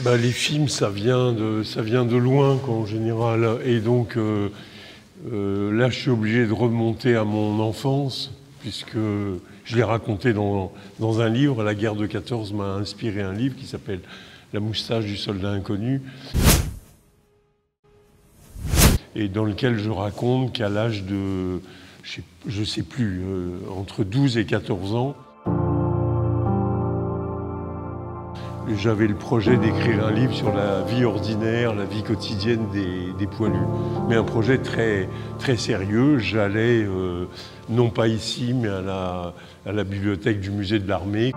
Les films, ça vient de loin, quoi, en général. Et donc, là, je suis obligé de remonter à mon enfance, puisque je l'ai raconté dans un livre. La guerre de 14 m'a inspiré un livre qui s'appelle « La moustache du soldat inconnu », et dans lequel je raconte qu'à l'âge de, je sais plus, entre 12 et 14 ans, j'avais le projet d'écrire un livre sur la vie ordinaire, la vie quotidienne des poilus. Mais un projet très, très sérieux. J'allais, non pas ici, mais à la bibliothèque du musée de l'Armée.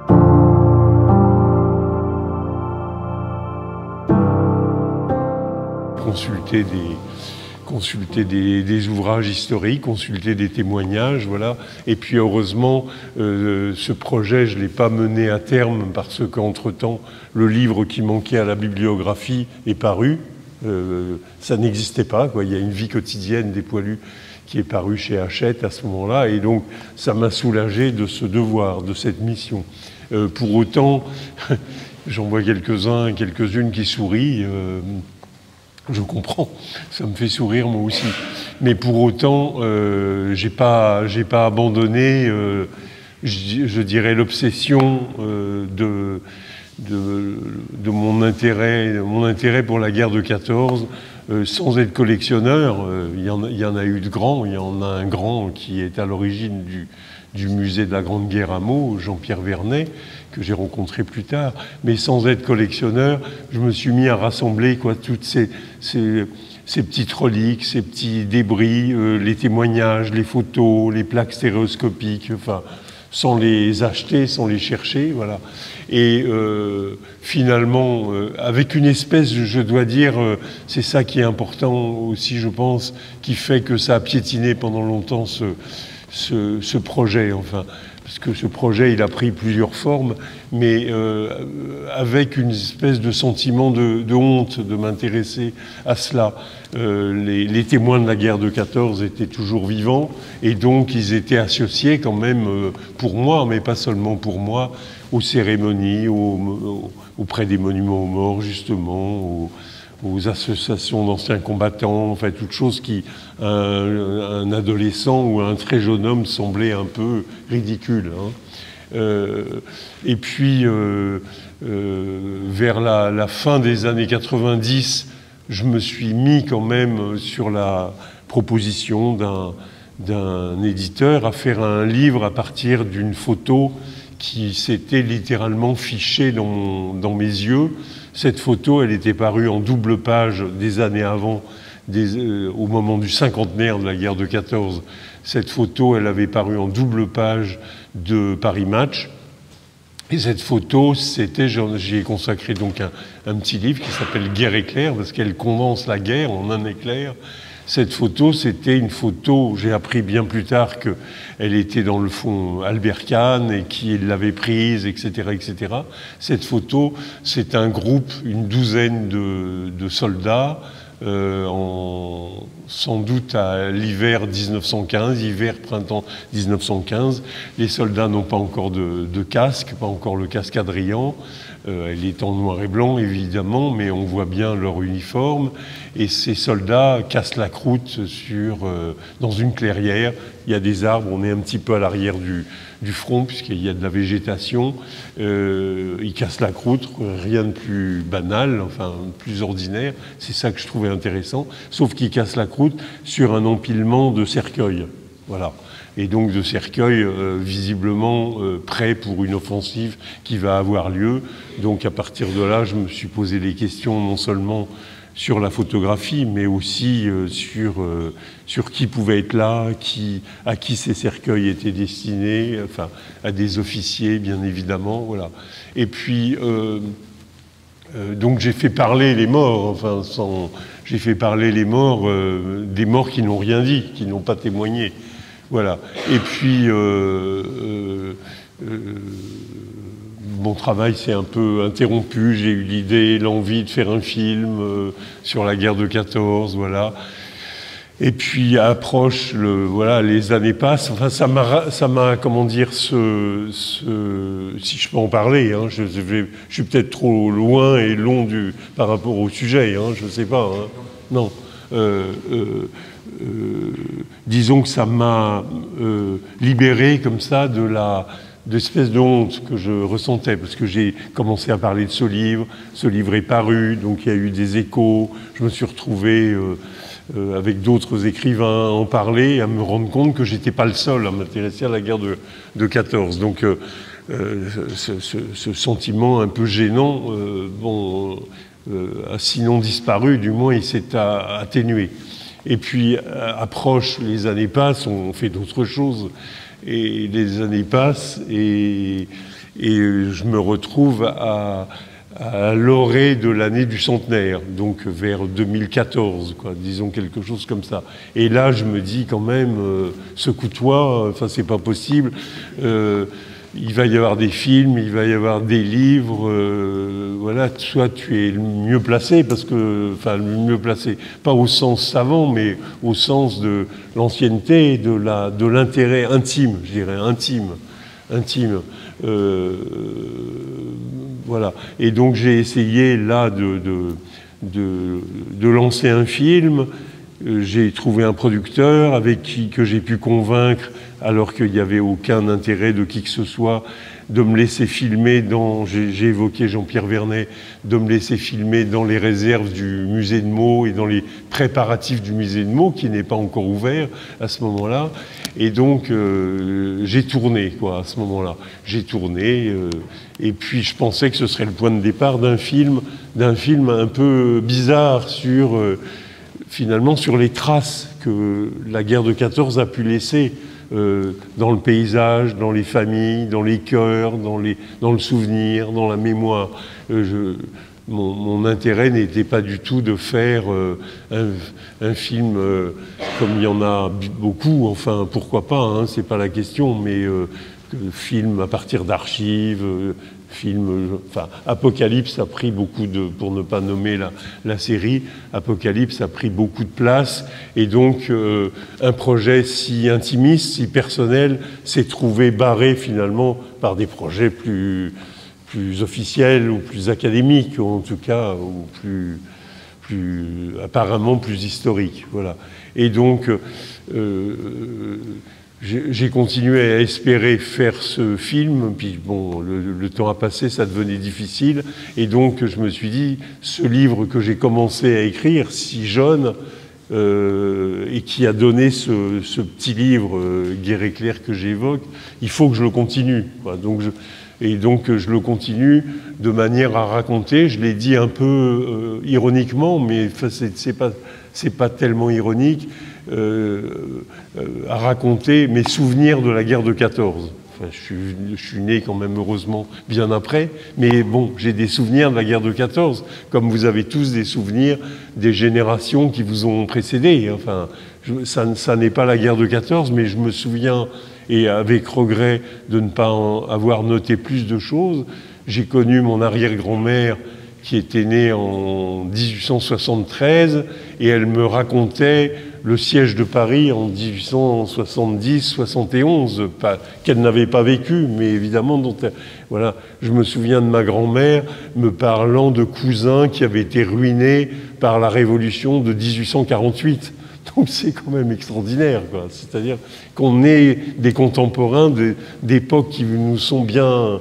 Consulter des ouvrages historiques, consulter des témoignages, voilà. Et puis heureusement, ce projet, je ne l'ai pas mené à terme parce qu'entre-temps, le livre qui manquait à la bibliographie est paru. Ça n'existait pas, quoi. Il y a une vie quotidienne des poilus qui est paru chez Hachette à ce moment-là, et donc ça m'a soulagé de ce devoir, de cette mission. Pour autant, j'en vois quelques-unes qui sourient. Je comprends, ça me fait sourire moi aussi. Mais pour autant, j'ai pas abandonné, je dirais, l'obsession de mon intérêt pour la guerre de 14, sans être collectionneur. Il y en a eu de grands. Il y en a un grand qui est à l'origine du musée de la Grande Guerre à Meaux, Jean-Pierre Vernet, que j'ai rencontré plus tard. Mais sans être collectionneur, je me suis mis à rassembler, quoi, toutes ces petites reliques, ces petits débris, les témoignages, les photos, les plaques stéréoscopiques, enfin, sans les acheter, sans les chercher, voilà. Et finalement, avec une espèce, je dois dire, c'est ça qui est important aussi, je pense, qui fait que ça a piétiné pendant longtemps ce projet, enfin. Parce que ce projet, il a pris plusieurs formes, mais avec une espèce de sentiment de honte de m'intéresser à cela. Les témoins de la guerre de 14 étaient toujours vivants, et donc ils étaient associés quand même, pour moi, mais pas seulement pour moi, aux cérémonies, auprès des monuments aux morts, justement, aux associations d'anciens combattants, enfin toute chose qui, un adolescent ou un très jeune homme semblait un peu ridicule. Hein. Et puis, vers la fin des années 90, je me suis mis quand même sur la proposition d'un éditeur à faire un livre à partir d'une photo qui s'était littéralement fichée dans mes yeux. Cette photo, elle était parue en double page des années avant, au moment du cinquantenaire de la guerre de 14. Cette photo, elle avait paru en double page de Paris Match. Et cette photo, j'y ai consacré donc un petit livre qui s'appelle Guerre éclair, parce qu'elle condense la guerre en un éclair. Cette photo, c'était une photo, j'ai appris bien plus tard qu'elle était dans le fond Albert Kahn et qui l'avait prise, etc., etc. Cette photo, c'est un groupe, une douzaine de soldats, sans doute à l'hiver 1915, hiver-printemps 1915. Les soldats n'ont pas encore de casque, pas encore le casque Adrian. Elle est en noir et blanc, évidemment, mais on voit bien leur uniforme. Et ces soldats cassent la croûte dans une clairière. Il y a des arbres, on est un petit peu à l'arrière du front, puisqu'il y a de la végétation. Ils cassent la croûte, rien de plus banal, enfin, plus ordinaire. C'est ça que je trouvais intéressant. Sauf qu'ils cassent la croûte sur un empilement de cercueils. Voilà. Et donc de cercueils visiblement prêts pour une offensive qui va avoir lieu. Donc à partir de là, je me suis posé des questions non seulement sur la photographie, mais aussi sur qui pouvait être là, à qui ces cercueils étaient destinés, enfin à des officiers bien évidemment, voilà. Et puis donc j'ai fait parler les morts, enfin j'ai fait parler les morts, des morts qui n'ont rien dit, qui n'ont pas témoigné. Voilà. Et puis, mon travail s'est un peu interrompu. J'ai eu l'idée, l'envie de faire un film sur la guerre de 14, voilà. Et puis approche, voilà, les années passent. Enfin, ça m'a, comment dire, si je peux en parler, hein, je suis peut-être trop loin et long par rapport au sujet, hein, je ne sais pas. Hein. Non. Disons que ça m'a libéré comme ça d'espèce de honte que je ressentais, parce que j'ai commencé à parler de ce livre est paru, donc il y a eu des échos, je me suis retrouvé avec d'autres écrivains à en parler, à me rendre compte que j'étais pas le seul à m'intéresser à la guerre de 14. Donc ce sentiment un peu gênant, a sinon disparu, du moins il s'est atténué. Et puis approche, les années passent, on fait d'autres choses, et les années passent, et je me retrouve à l'orée de l'année du centenaire, donc vers 2014, quoi, disons quelque chose comme ça. Et là, je me dis quand même, secoue-toi, enfin c'est pas possible. Il va y avoir des films, il va y avoir des livres. Voilà, soit tu es le mieux placé, enfin le mieux placé, pas au sens savant, mais au sens de l'ancienneté, de l'intérêt intime, je dirais intime. Voilà. Et donc j'ai essayé là de lancer un film. J'ai trouvé un producteur que j'ai pu convaincre, alors qu'il n'y avait aucun intérêt de qui que ce soit, de me laisser filmer j'ai évoqué Jean-Pierre Vernet, de me laisser filmer dans les réserves du musée de Meaux et dans les préparatifs du musée de Meaux, qui n'est pas encore ouvert à ce moment-là. Et donc, j'ai tourné, quoi, à ce moment-là. J'ai tourné, et puis je pensais que ce serait le point de départ d'un film un peu bizarre finalement, sur les traces que la guerre de 14 a pu laisser dans le paysage, dans les familles, dans les cœurs, dans le souvenir, dans la mémoire. Mon intérêt n'était pas du tout de faire un film comme il y en a beaucoup, enfin pourquoi pas, hein, c'est pas la question, mais film à partir d'archives, enfin Apocalypse a pris pour ne pas nommer la série, Apocalypse a pris beaucoup de place, et donc un projet si intimiste, si personnel, s'est trouvé barré finalement par des projets plus officiels ou plus académiques, ou en tout cas, ou apparemment plus historiques. Voilà. Et donc, j'ai continué à espérer faire ce film, puis bon, le temps a passé, ça devenait difficile, et donc je me suis dit, ce livre que j'ai commencé à écrire, si jeune, et qui a donné ce petit livre, Guerre éclair, que j'évoque, il faut que je le continue, quoi. Donc je le continue de manière à raconter, je l'ai dit un peu ironiquement, mais c'est pas tellement ironique, à raconter mes souvenirs de la guerre de 14. Enfin, je suis né quand même heureusement bien après, mais bon, j'ai des souvenirs de la guerre de 14, comme vous avez tous des souvenirs des générations qui vous ont précédé. Enfin, ça n'est pas la guerre de 14, mais je me souviens, et avec regret de ne pas avoir noté plus de choses, j'ai connu mon arrière-grand-mère qui était née en 1873, et elle me racontait le siège de Paris en 1870-71, qu'elle n'avait pas vécu, mais évidemment, voilà, je me souviens de ma grand-mère me parlant de cousins qui avaient été ruinés par la Révolution de 1848. Donc c'est quand même extraordinaire, quoi. C'est-à-dire qu'on est des contemporains d'époques qui nous sont bien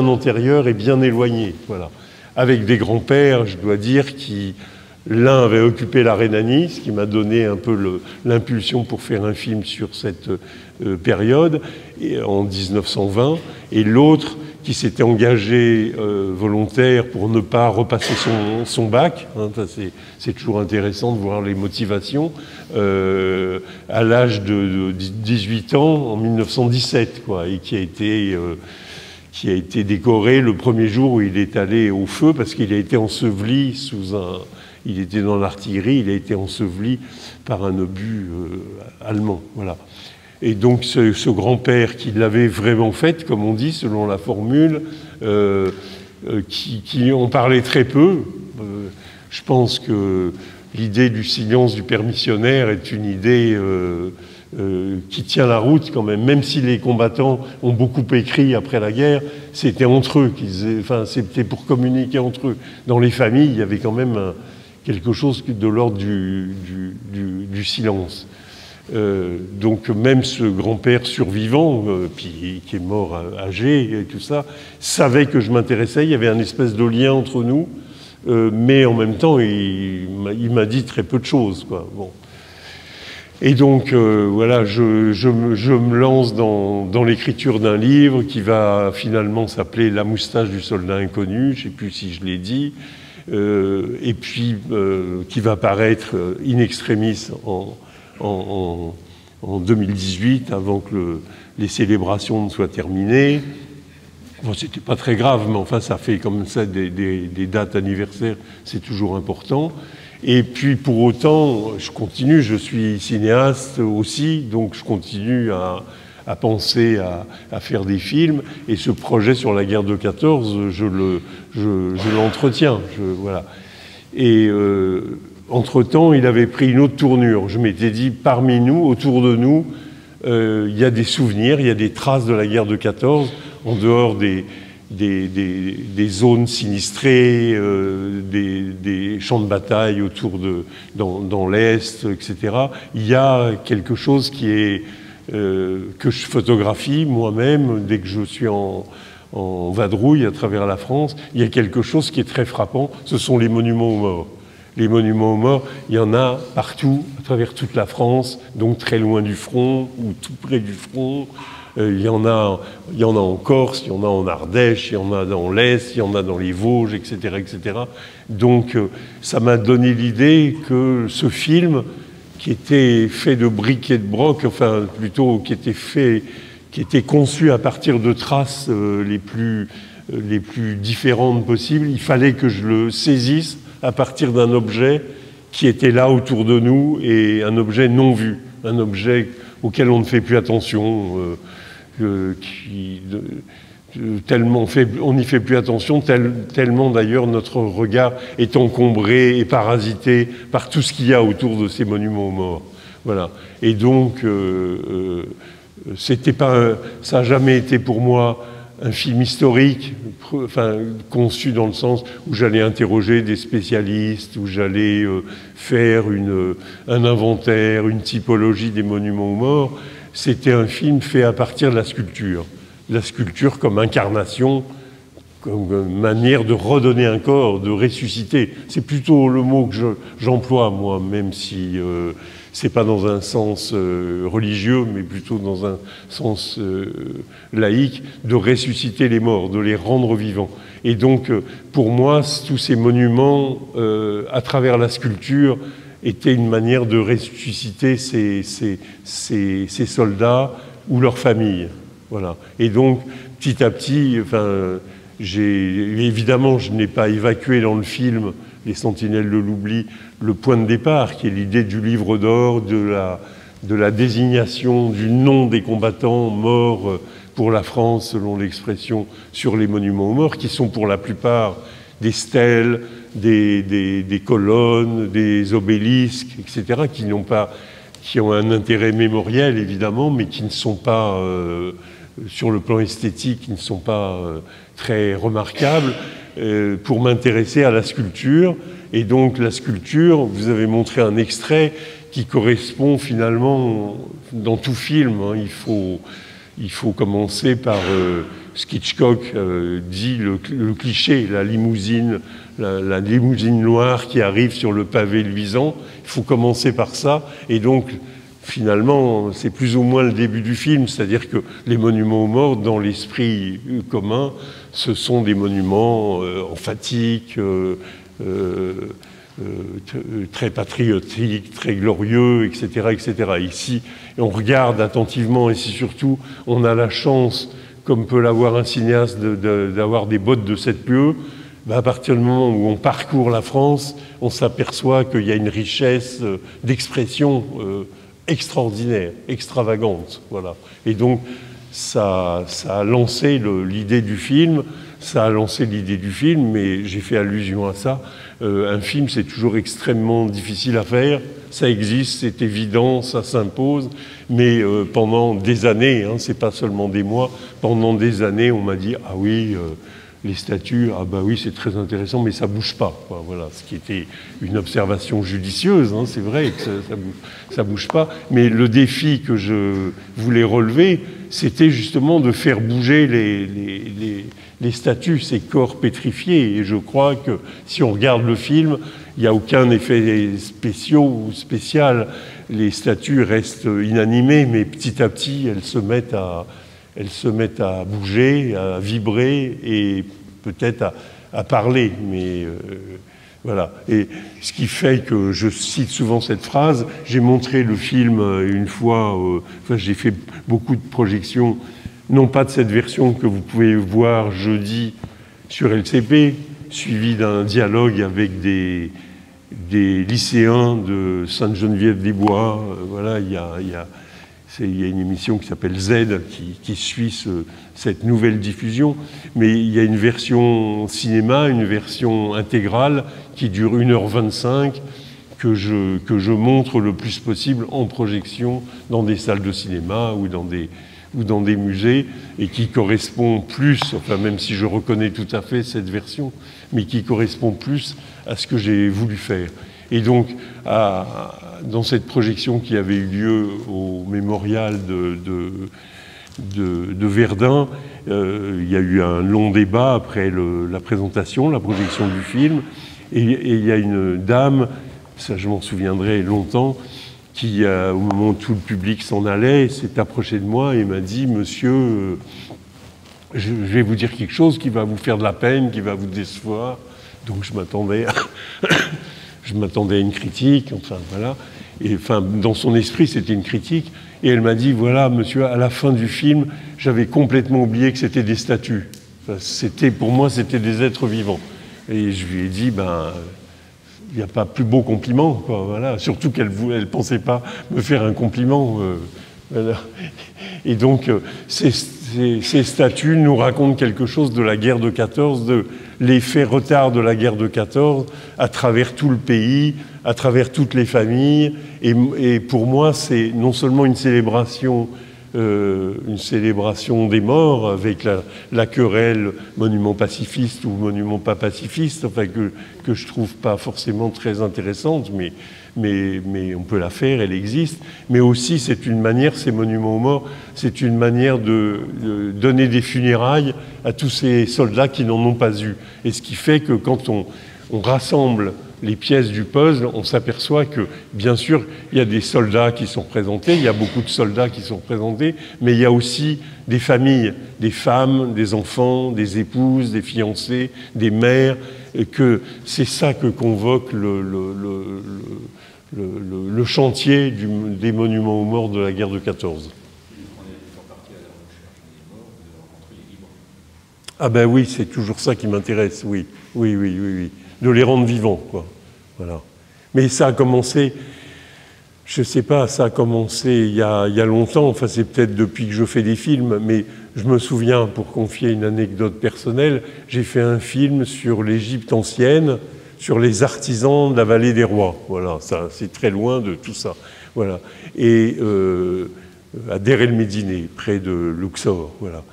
antérieures et bien éloignées, voilà. Avec des grands-pères, je dois dire, qui... L'un avait occupé la Rhénanie, ce qui m'a donné un peu l'impulsion pour faire un film sur cette période, en 1920, et l'autre qui s'était engagé volontaire pour ne pas repasser son bac, hein, c'est toujours intéressant de voir les motivations, à l'âge de 18 ans, en 1917, quoi, et qui a été décoré le premier jour où il est allé au feu, parce qu'il a été enseveli il était dans l'artillerie, il a été enseveli par un obus allemand. Voilà. Et donc ce grand-père qui l'avait vraiment fait, comme on dit, selon la formule, qui en parlait très peu. Je pense que l'idée du silence du père missionnaire est une idée qui tient la route quand même si les combattants ont beaucoup écrit après la guerre, c'était entre eux, enfin, c'était pour communiquer entre eux. Dans les familles, il y avait quand même quelque chose de l'ordre du silence. Donc même ce grand-père survivant, puis qui est mort âgé et tout ça, savait que je m'intéressais, il y avait un espèce de lien entre nous, mais en même temps, il m'a dit très peu de choses, quoi. Bon. Et donc, voilà, je me lance dans l'écriture d'un livre qui va finalement s'appeler « La moustache du soldat inconnu », je ne sais plus si je l'ai dit, et puis qui va paraître in extremis en 2018, avant que les célébrations ne soient terminées. Bon, c'était pas très grave, mais enfin, ça fait comme ça des dates anniversaires, c'est toujours important. Et puis, pour autant, je continue, je suis cinéaste aussi, donc je continue à penser à faire des films. Et ce projet sur la guerre de 14, je l'entretiens, voilà. Et entre-temps, il avait pris une autre tournure. Je m'étais dit, parmi nous, autour de nous, il y a des souvenirs, il y a des traces de la guerre de 14, en dehors des zones sinistrées, des champs de bataille autour dans l'Est, etc. Il y a quelque chose qui est, que je photographie moi-même dès que je suis en vadrouille à travers la France. Il y a quelque chose qui est très frappant, ce sont les monuments aux morts. Les monuments aux morts, il y en a partout, à travers toute la France, donc très loin du front ou tout près du front. Il y en a en Corse, il y en a en Ardèche, il y en a dans l'Est, il y en a dans les Vosges, etc., etc. Donc ça m'a donné l'idée que ce film, qui était fait de briques et de broc, enfin plutôt qui était conçu à partir de traces les plus différentes possibles, il fallait que je le saisisse à partir d'un objet qui était là autour de nous et un objet non vu, un objet auquel on ne fait plus attention, tellement on n'y fait plus attention, tellement d'ailleurs notre regard est encombré et parasité par tout ce qu'il y a autour de ces monuments aux morts. Voilà. Et donc, ça n'a jamais été pour moi un film historique, enfin, conçu dans le sens où j'allais interroger des spécialistes, où j'allais faire un inventaire, une typologie des monuments aux morts. C'était un film fait à partir de la sculpture. La sculpture comme incarnation, comme manière de redonner un corps, de ressusciter. C'est plutôt le mot que j'emploie, moi, même si c'est pas dans un sens religieux, mais plutôt dans un sens laïque, de ressusciter les morts, de les rendre vivants. Et donc, pour moi, tous ces monuments, à travers la sculpture, étaient une manière de ressusciter ces soldats ou leurs familles. Voilà. Et donc, petit à petit, enfin, évidemment, je n'ai pas évacué dans le film Les Sentinelles de l'oubli le point de départ, qui est l'idée du livre d'or, de la désignation du nom des combattants morts pour la France, selon l'expression, sur les monuments aux morts, qui sont pour la plupart des stèles, des colonnes, des obélisques, etc., qui ont un intérêt mémoriel, évidemment, mais qui ne sont pas, sur le plan esthétique, qui ne sont pas très remarquables, pour m'intéresser à la sculpture. Et donc la sculpture, vous avez montré un extrait qui correspond finalement, dans tout film, hein, il faut commencer par ce qu'Hitchcock dit, le cliché, la limousine noire qui arrive sur le pavé luisant. Il faut commencer par ça. Et donc, finalement, c'est plus ou moins le début du film, c'est-à-dire que les monuments aux morts, dans l'esprit commun, ce sont des monuments emphatiques, très patriotiques, très glorieux, etc., etc. Ici, on regarde attentivement, et si surtout on a la chance, comme peut l'avoir un cinéaste, d'avoir des bottes de 7 lieues, ben à partir du moment où on parcourt la France, on s'aperçoit qu'il y a une richesse d'expression extraordinaire, extravagante. Voilà. Et donc, ça a lancé l'idée du film. ça a lancé l'idée du film, mais j'ai fait allusion à ça. Un film, c'est toujours extrêmement difficile à faire. Ça existe, c'est évident, ça s'impose, mais pendant des années, hein, c'est pas seulement des mois, pendant des années, on m'a dit « Ah oui, les statues, ah bah oui, c'est très intéressant, mais ça bouge pas. » Voilà, ce qui était une observation judicieuse, hein, c'est vrai que ça bouge pas. Mais le défi que je voulais relever, c'était justement de faire bouger les statues, ces corps pétrifiés. Et je crois que si on regarde le film, il n'y a aucun effet spécial ou spécial. Les statues restent inanimées, mais petit à petit, elles se mettent à bouger, à vibrer et peut-être à parler. Mais voilà. Et ce qui fait que je cite souvent cette phrase, j'ai montré le film une fois, enfin, j'ai fait beaucoup de projections, non pas de cette version que vous pouvez voir jeudi sur LCP, suivi d'un dialogue avec des lycéens de Sainte-Geneviève-des-Bois. Voilà, il y a une émission qui s'appelle Z qui suit cette nouvelle diffusion, mais il y a une version cinéma, une version intégrale qui dure 1h25 que je montre le plus possible en projection dans des salles de cinéma ou dans des musées, et qui correspond plus, enfin même si je reconnais tout à fait cette version, mais qui correspond plus à ce que j'ai voulu faire. Et donc, dans cette projection qui avait eu lieu au mémorial de Verdun, il y a eu un long débat après la présentation, la projection du film, et il y a une dame, ça je m'en souviendrai longtemps, qui, au moment où tout le public s'en allait, s'est approchée de moi et m'a dit « Monsieur, je vais vous dire quelque chose qui va vous faire de la peine, qui va vous décevoir. » Donc je m'attendais à une critique, enfin voilà. Et enfin, dans son esprit, c'était une critique. Et elle m'a dit « Voilà, monsieur, à la fin du film, j'avais complètement oublié que c'était des statues. Enfin, pour moi, c'était des êtres vivants. » Et je lui ai dit « Ben... il n'y a pas plus beau compliment, quoi, voilà. Surtout qu'elle ne pensait pas me faire un compliment. Voilà. Et donc, ces statues nous racontent quelque chose de la guerre de 14, de l'effet retard de la guerre de 14 à travers tout le pays, à travers toutes les familles. Et pour moi, c'est non seulement une célébration des morts avec la querelle monument pacifiste ou monument pas pacifiste, enfin que je trouve pas forcément très intéressante, mais on peut la faire, elle existe. Mais aussi, c'est une manière, ces monuments aux morts, c'est une manière de donner des funérailles à tous ces soldats qui n'en ont pas eu. Et ce qui fait que quand on rassemble les pièces du puzzle, on s'aperçoit que, bien sûr, il y a des soldats qui sont représentés, il y a beaucoup de soldats qui sont représentés, mais il y a aussi des familles, des femmes, des enfants, des épouses, des fiancés, des mères, et que c'est ça que convoque le chantier des monuments aux morts de la guerre de 14. Ah ben oui, c'est toujours ça qui m'intéresse, oui. De les rendre vivants, quoi. Voilà. Mais ça a commencé, je sais pas, ça a commencé il y a longtemps, enfin c'est peut-être depuis que je fais des films, mais je me souviens, pour confier une anecdote personnelle, j'ai fait un film sur l'Égypte ancienne, sur les artisans de la vallée des rois. Voilà, ça, c'est très loin de tout ça. Voilà. Et à Deir el-Médine, près de Luxor, voilà.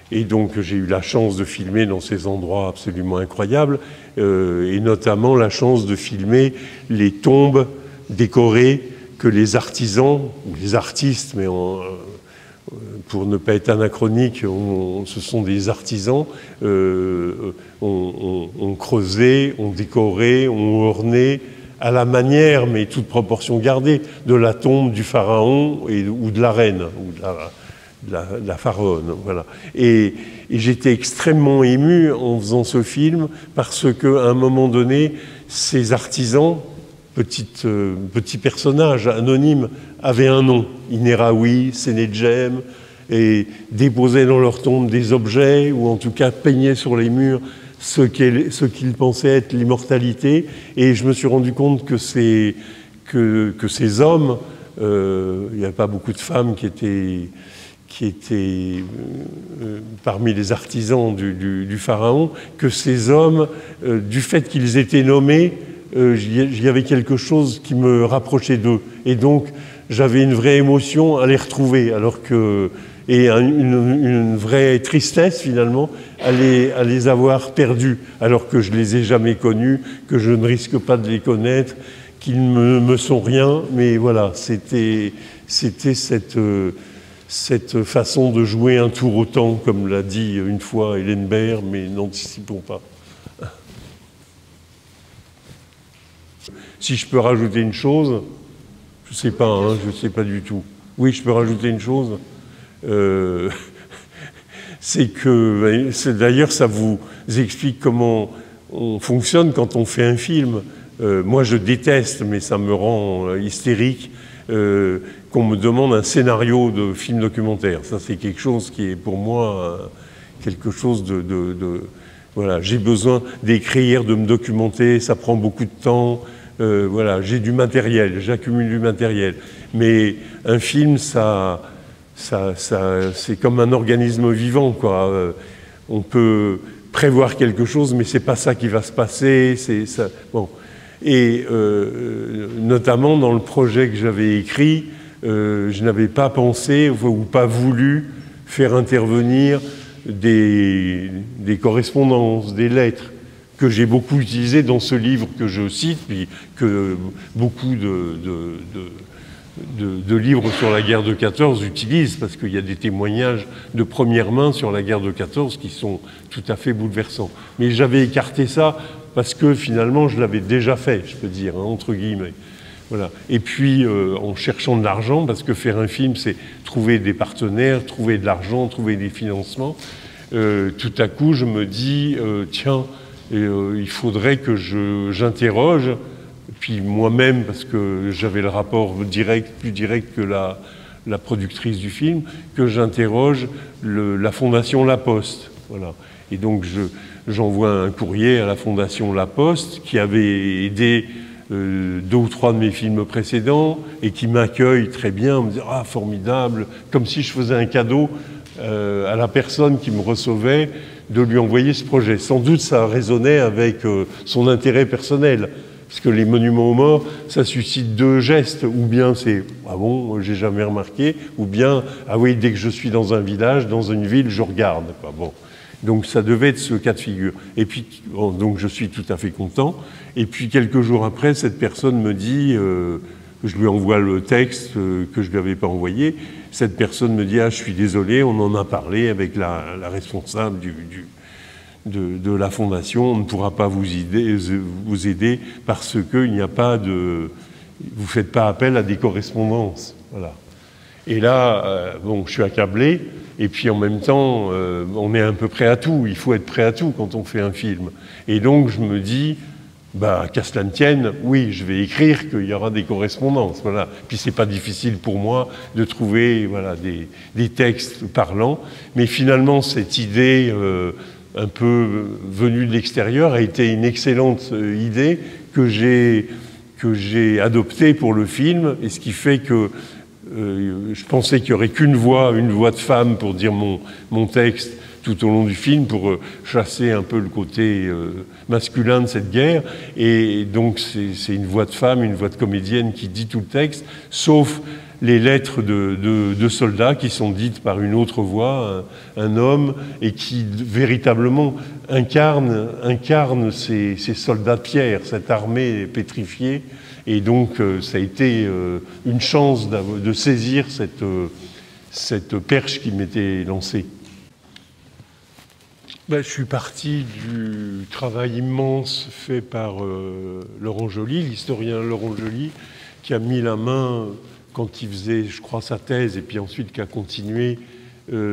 Et donc j'ai eu la chance de filmer dans ces endroits absolument incroyables, et notamment la chance de filmer les tombes décorées que les artisans, ou les artistes, mais pour ne pas être anachronique, ce sont des artisans, ont creusé, ont décoré, ont orné, à la manière, mais toute proportion gardée, de la tombe du pharaon ou de la reine, ou de la pharaone, voilà. Et j'étais extrêmement ému en faisant ce film parce qu'à un moment donné, ces artisans, petits personnages anonymes, avaient un nom, Ineraoui, Senedjem, et déposaient dans leur tombe des objets, ou en tout cas peignaient sur les murs ce qu'ils pensaient être l'immortalité. Et je me suis rendu compte que ces hommes, il n'y avait pas beaucoup de femmes qui qui était parmi les artisans du pharaon, que ces hommes, du fait qu'ils étaient nommés, il y avait quelque chose qui me rapprochait d'eux. Et donc, j'avais une vraie émotion à les retrouver, et une vraie tristesse, finalement, à les avoir perdus, alors que je ne les ai jamais connus, que je ne risque pas de les connaître, qu'ils ne me sont rien. Mais voilà, c'était cette façon de jouer un tour au temps, comme l'a dit une fois Hélène Baird, mais n'anticipons pas. Si je peux rajouter une chose, je ne sais pas, hein, je ne sais pas du tout. Oui, je peux rajouter une chose. C'est que, d'ailleurs, ça vous explique comment on fonctionne quand on fait un film. Moi, je déteste, mais ça me rend hystérique, qu'on me demande un scénario de film documentaire. Ça, c'est quelque chose qui est pour moi quelque chose voilà, j'ai besoin d'écrire, de me documenter, ça prend beaucoup de temps. Voilà, j'ai du matériel, j'accumule du matériel. Mais un film, c'est comme un organisme vivant, quoi. On peut prévoir quelque chose, mais c'est pas ça qui va se passer. Ça, bon. Et notamment dans le projet que j'avais écrit, je n'avais pas pensé ou pas voulu faire intervenir des correspondances, des lettres, que j'ai beaucoup utilisées dans ce livre que je cite, puis que beaucoup de livres sur la guerre de 14 utilisent, parce qu'il y a des témoignages de première main sur la guerre de 14 qui sont tout à fait bouleversants. Mais j'avais écarté ça parce que finalement je l'avais déjà fait, je peux dire, hein, entre guillemets. Voilà. Et puis en cherchant de l'argent, parce que faire un film, c'est trouver des partenaires, trouver de l'argent, trouver des financements, tout à coup je me dis, tiens, il faudrait que j'interroge, puis moi-même, parce que j'avais le rapport plus direct que la productrice du film, que j'interroge la Fondation La Poste. Voilà. Et donc j'envoie un courrier à la Fondation La Poste, qui avait aidé 2 ou 3 de mes films précédents, et qui m'accueille très bien, en me disant « Ah, formidable !» comme si je faisais un cadeau à la personne qui me recevait, de lui envoyer ce projet. Sans doute ça résonnait avec son intérêt personnel, parce que les monuments aux morts, ça suscite 2 gestes, ou bien c'est « Ah bon, j'ai jamais remarqué », ou bien « Ah oui, dès que je suis dans un village, dans une ville, je regarde ». Bon. Donc ça devait être ce cas de figure. Et puis, bon, donc je suis tout à fait content. Et puis quelques jours après, cette personne me dit, je lui envoie le texte que je lui avais pas envoyé, cette personne me dit « Ah, je suis désolé, on en a parlé avec la responsable de la fondation, on ne pourra pas vous aider parce qu'il n'y a pas de... Vous ne faites pas appel à des correspondances. » Voilà. Et là, bon, je suis accablé, et puis en même temps, on est un peu prêt à tout. Il faut être prêt à tout quand on fait un film. Et donc, je me dis, bah, qu'à cela ne tienne, oui, je vais écrire qu'il y aura des correspondances. Voilà. Puis c'est pas difficile pour moi de trouver, voilà, des textes parlants. Mais finalement, cette idée un peu venue de l'extérieur a été une excellente idée que j'ai adoptée pour le film, et ce qui fait que je pensais qu'il n'y aurait qu'une voix, une voix de femme pour dire mon texte tout au long du film, pour chasser un peu le côté masculin de cette guerre. Et donc c'est une voix de femme, une voix de comédienne qui dit tout le texte, sauf les lettres de soldats qui sont dites par une autre voix, un homme, et qui véritablement incarne ces soldats de pierre, cette armée pétrifiée. Et donc, ça a été une chance de saisir cette perche qui m'était lancée. Ben, je suis parti du travail immense fait par Laurent Joly, l'historien Laurent Joly, qui a mis la main quand il faisait, je crois, sa thèse, et puis ensuite qui a continué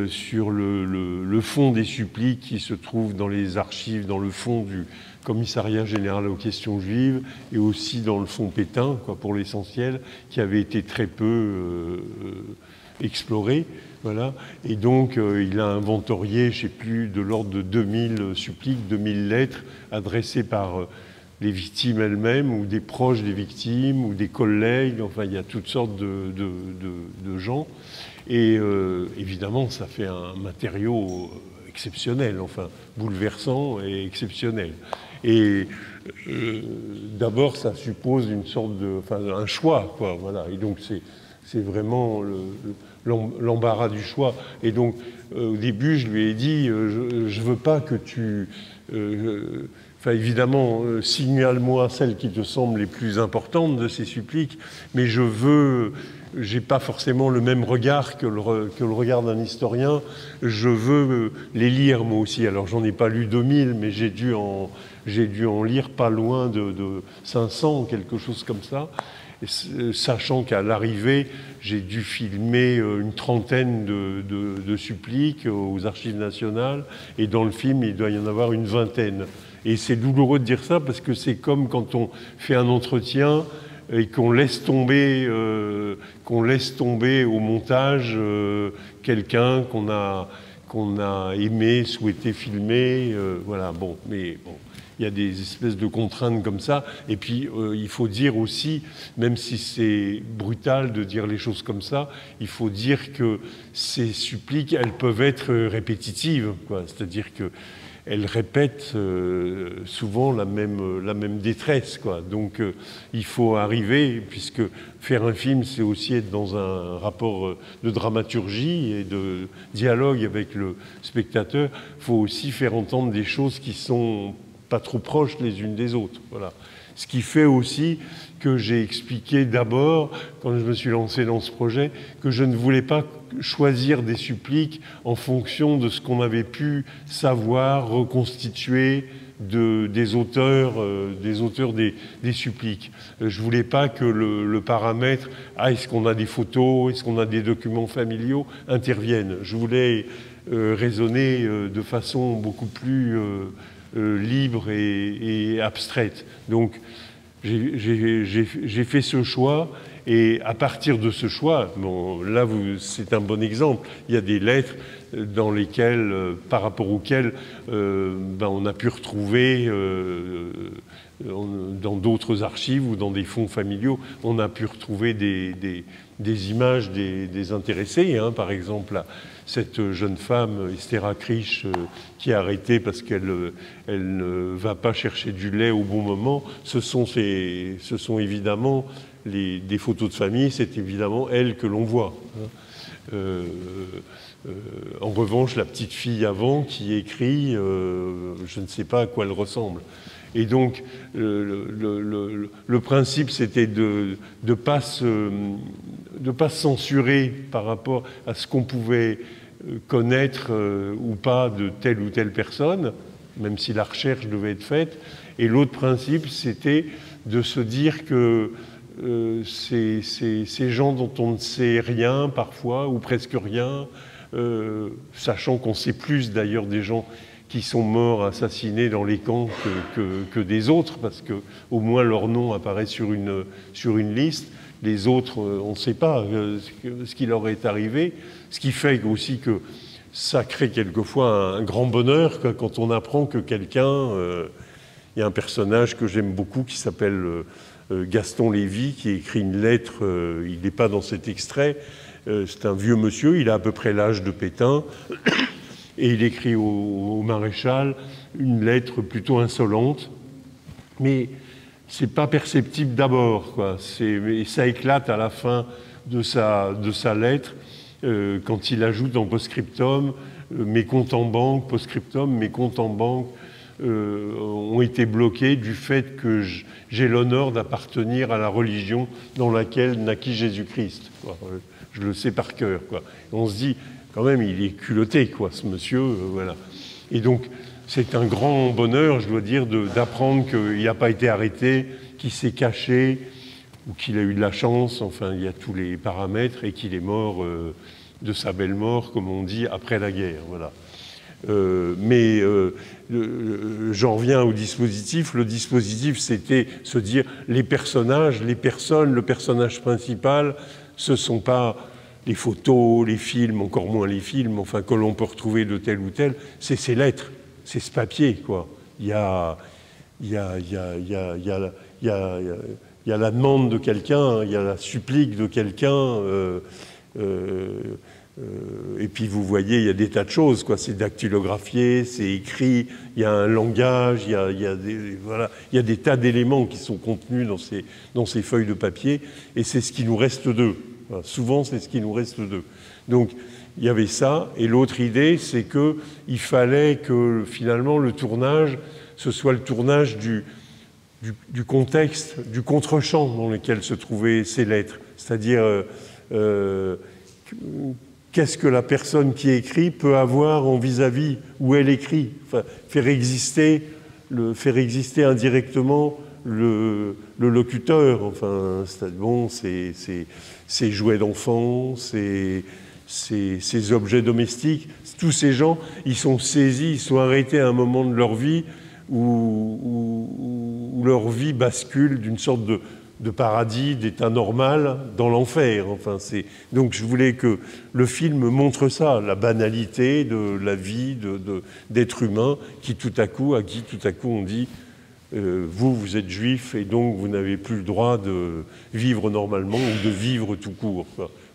sur le fond des suppliques qui se trouve dans les archives, dans le fond du Commissariat général aux questions juives, et aussi dans le fonds Pétain, quoi, pour l'essentiel, qui avait été très peu exploré. Voilà. Et donc, il a inventorié, je ne sais plus, de l'ordre de 2000 suppliques, 2000 lettres adressées par les victimes elles-mêmes, ou des proches des victimes, ou des collègues, enfin il y a toutes sortes de gens. Et évidemment, ça fait un matériau exceptionnel, enfin bouleversant et exceptionnel. Et d'abord, ça suppose une sorte de, enfin, un choix, quoi. Voilà. Et donc c'est vraiment l'embarras du choix. Et donc au début, je lui ai dit, je veux pas que tu, enfin évidemment, signale-moi celles qui te semblent les plus importantes de ces suppliques, mais je veux. J'ai pas forcément le même regard que le regard d'un historien. Je veux les lire moi aussi. Alors j'en ai pas lu 2000, mais j'ai dû en lire pas loin de 500, quelque chose comme ça. Et sachant qu'à l'arrivée, j'ai dû filmer une trentaine de suppliques aux Archives nationales, et dans le film, il doit y en avoir une vingtaine. Et c'est douloureux de dire ça parce que c'est comme quand on fait un entretien et qu'on laisse tomber au montage quelqu'un qu'on a aimé, souhaité filmer, voilà. Bon, mais bon, il y a des espèces de contraintes comme ça. Et puis il faut dire aussi, même si c'est brutal de dire les choses comme ça, il faut dire que ces suppliques, elles peuvent être répétitives, quoi. C'est-à-dire que elles répètent souvent la même détresse, quoi. Donc il faut arriver, puisque faire un film, c'est aussi être dans un rapport de dramaturgie et de dialogue avec le spectateur. Il faut aussi faire entendre des choses qui sont pas trop proches les unes des autres. Voilà. Ce qui fait aussi que j'ai expliqué d'abord, quand je me suis lancé dans ce projet, que je ne voulais pas choisir des suppliques en fonction de ce qu'on avait pu savoir, reconstituer des auteurs des suppliques. Je ne voulais pas que le paramètre « est-ce qu'on a des photos, est-ce qu'on a des documents familiaux ?» intervienne. Je voulais raisonner de façon beaucoup plus libre et abstraite. Donc, j'ai fait ce choix, et à partir de ce choix, bon, là c'est un bon exemple, il y a des lettres dans lesquelles, par rapport auxquelles on a pu retrouver dans d'autres archives ou dans des fonds familiaux, on a pu retrouver des images des intéressés, hein. Par exemple, cette jeune femme, Estera Krisch, qui est arrêtée parce qu'elle ne va pas chercher du lait au bon moment, ce sont évidemment des photos de famille, c'est évidemment elle que l'on voit. En revanche, la petite fille avant qui écrit, je ne sais pas à quoi elle ressemble. Et donc, le principe, c'était de ne pas se censurer par rapport à ce qu'on pouvait connaître ou pas de telle ou telle personne, même si la recherche devait être faite. Et l'autre principe, c'était de se dire que ces gens dont on ne sait rien parfois, ou presque rien, sachant qu'on sait plus d'ailleurs des gens qui sont morts, assassinés dans les camps que des autres, parce qu'au moins leur nom apparaît sur une liste. Les autres, on ne sait pas ce qui leur est arrivé, ce qui fait aussi que ça crée quelquefois un grand bonheur quand on apprend que quelqu'un... il y a un personnage que j'aime beaucoup qui s'appelle Gaston Lévy, qui écrit une lettre, il n'est pas dans cet extrait, c'est un vieux monsieur, il a à peu près l'âge de Pétain, et il écrit au maréchal une lettre plutôt insolente, mais c'est pas perceptible d'abord, quoi. Et ça éclate à la fin de sa lettre, quand il ajoute en post-scriptum mes comptes en banque, post-scriptum, mes comptes en banque ont été bloqués du fait que j'ai l'honneur d'appartenir à la religion dans laquelle naquit Jésus-Christ. Je le sais par cœur, quoi. Et on se dit, quand même, il est culotté, quoi, ce monsieur, voilà. Et donc, c'est un grand bonheur, je dois dire, d'apprendre qu'il n'a pas été arrêté, qu'il s'est caché, ou qu'il a eu de la chance, enfin, il y a tous les paramètres, et qu'il est mort de sa belle mort, comme on dit, après la guerre, voilà. Mais j'en reviens au dispositif. Le dispositif, c'était se dire les personnages, les personnes, le personnage principal, ce ne sont pas les photos, les films, encore moins les films, enfin, que l'on peut retrouver de tel ou tel, c'est ces lettres, c'est ce papier, quoi. Il y a il y a la demande de quelqu'un, il y a la supplique de quelqu'un, et puis vous voyez, il y a des tas de choses, quoi. C'est dactylographié, c'est écrit, il y a un langage, il y a des tas d'éléments qui sont contenus dans ces feuilles de papier, et c'est ce qui nous reste d'eux. Voilà, souvent, c'est ce qui nous reste d'eux. Donc, il y avait ça, et l'autre idée, c'est qu'il fallait que, finalement, le tournage, ce soit le tournage du contexte, du contre-champ dans lequel se trouvaient ces lettres. C'est-à-dire, qu'est-ce que la personne qui écrit peut avoir en vis-à-vis où elle écrit, enfin, faire exister indirectement le locuteur. Enfin, bon, ces jouets d'enfants, ces objets domestiques, tous ces gens, ils sont saisis, ils sont arrêtés à un moment de leur vie où leur vie bascule d'une sorte de paradis, d'état normal, dans l'enfer. Enfin, donc je voulais que le film montre ça, la banalité de la vie d'êtres humains à qui tout à coup on dit vous êtes juif et donc vous n'avez plus le droit de vivre normalement ou de vivre tout court.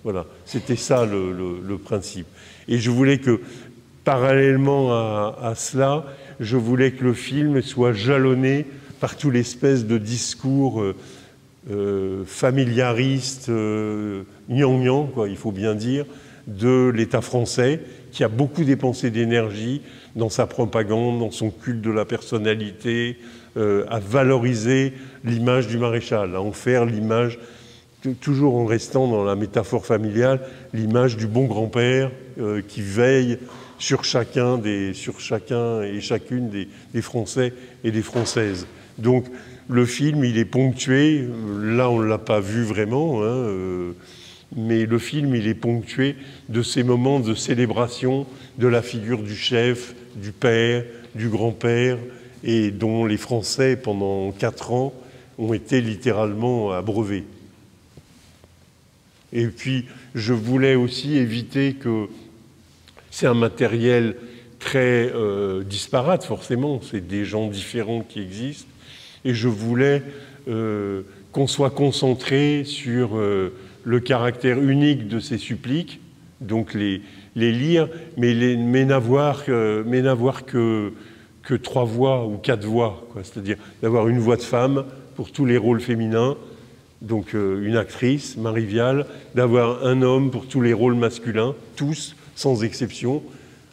Voilà, c'était ça le principe. Et je voulais que, parallèlement à cela, je voulais que le film soit jalonné par toute l'espèce de discours familiariste, gnangnan, quoi, il faut bien dire, de l'État français, qui a beaucoup dépensé d'énergie dans sa propagande, dans son culte de la personnalité, à valoriser l'image du maréchal, à en faire l'image, toujours en restant dans la métaphore familiale, l'image du bon grand-père qui veille sur chacun et chacune des Français et des Françaises. Donc le film, il est ponctué, là on ne l'a pas vu vraiment, hein, mais le film, il est ponctué de ces moments de célébration de la figure du chef, du père, du grand-père, et dont les Français, pendant 4 ans, ont été littéralement abreuvés. Et puis, je voulais aussi éviter que... C'est un matériel très disparate, forcément, c'est des gens différents qui existent, et je voulais qu'on soit concentré sur le caractère unique de ces suppliques, donc les lire, mais n'avoir que 3 voix ou 4 voix, c'est-à-dire d'avoir une voix de femme pour tous les rôles féminins, donc une actrice, Marie Vial, d'avoir un homme pour tous les rôles masculins, tous, sans exception,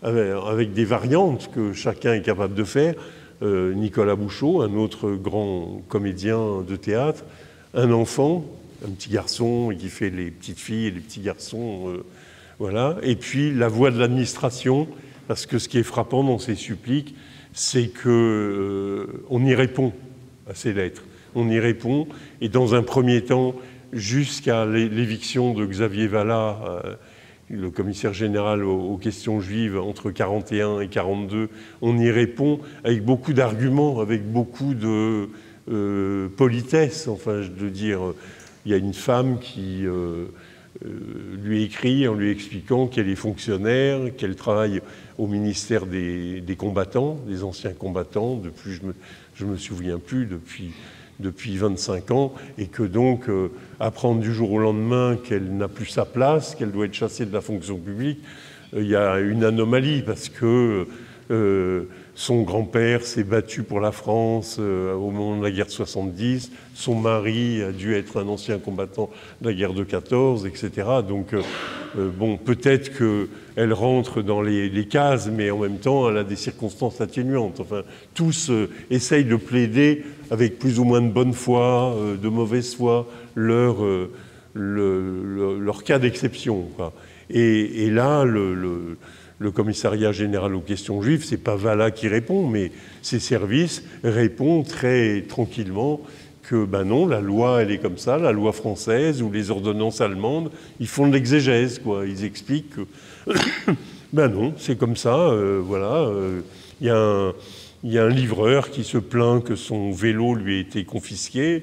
avec des variantes que chacun est capable de faire. Nicolas Bouchot, un autre grand comédien de théâtre, un enfant, un petit garçon qui fait les petites filles et les petits garçons, voilà. Et puis la voix de l'administration, parce que ce qui est frappant dans ces suppliques, c'est qu'on y répond à ces lettres. On y répond, et dans un premier temps, jusqu'à l'éviction de Xavier Vallat, le commissaire général aux questions juives, entre 41 et 42, on y répond avec beaucoup d'arguments, avec beaucoup de politesse. Enfin, je veux dire, il y a une femme qui lui écrit en lui expliquant qu'elle est fonctionnaire, qu'elle travaille au ministère des combattants, des anciens combattants, depuis, je me souviens plus, depuis 25 ans, et que donc apprendre du jour au lendemain qu'elle n'a plus sa place, qu'elle doit être chassée de la fonction publique, il y a une anomalie, parce que son grand-père s'est battu pour la France au moment de la guerre de 70, son mari a dû être un ancien combattant de la guerre de 14, etc. Donc, bon, peut-être qu'elle rentre dans les cases, mais en même temps, elle a des circonstances atténuantes. Enfin, tous essayent de plaider avec plus ou moins de bonne foi, de mauvaise foi, leur cas d'exception, quoi. Et là, le commissariat général aux questions juives, c'est pas Vallat qui répond, mais ses services répondent très tranquillement que ben non, la loi elle est comme ça, la loi française ou les ordonnances allemandes, ils font de l'exégèse, quoi. Ils expliquent que ben non, c'est comme ça, voilà. Il y a un livreur qui se plaint que son vélo lui a été confisqué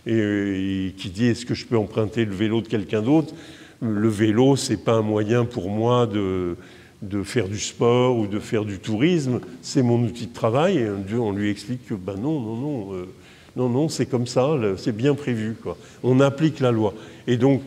et qui dit est-ce que je peux emprunter le vélo de quelqu'un d'autre? Le vélo, c'est pas un moyen pour moi faire du sport ou de faire du tourisme, c'est mon outil de travail. Et on lui explique que ben non, c'est comme ça, c'est bien prévu, quoi. On applique la loi. Et donc,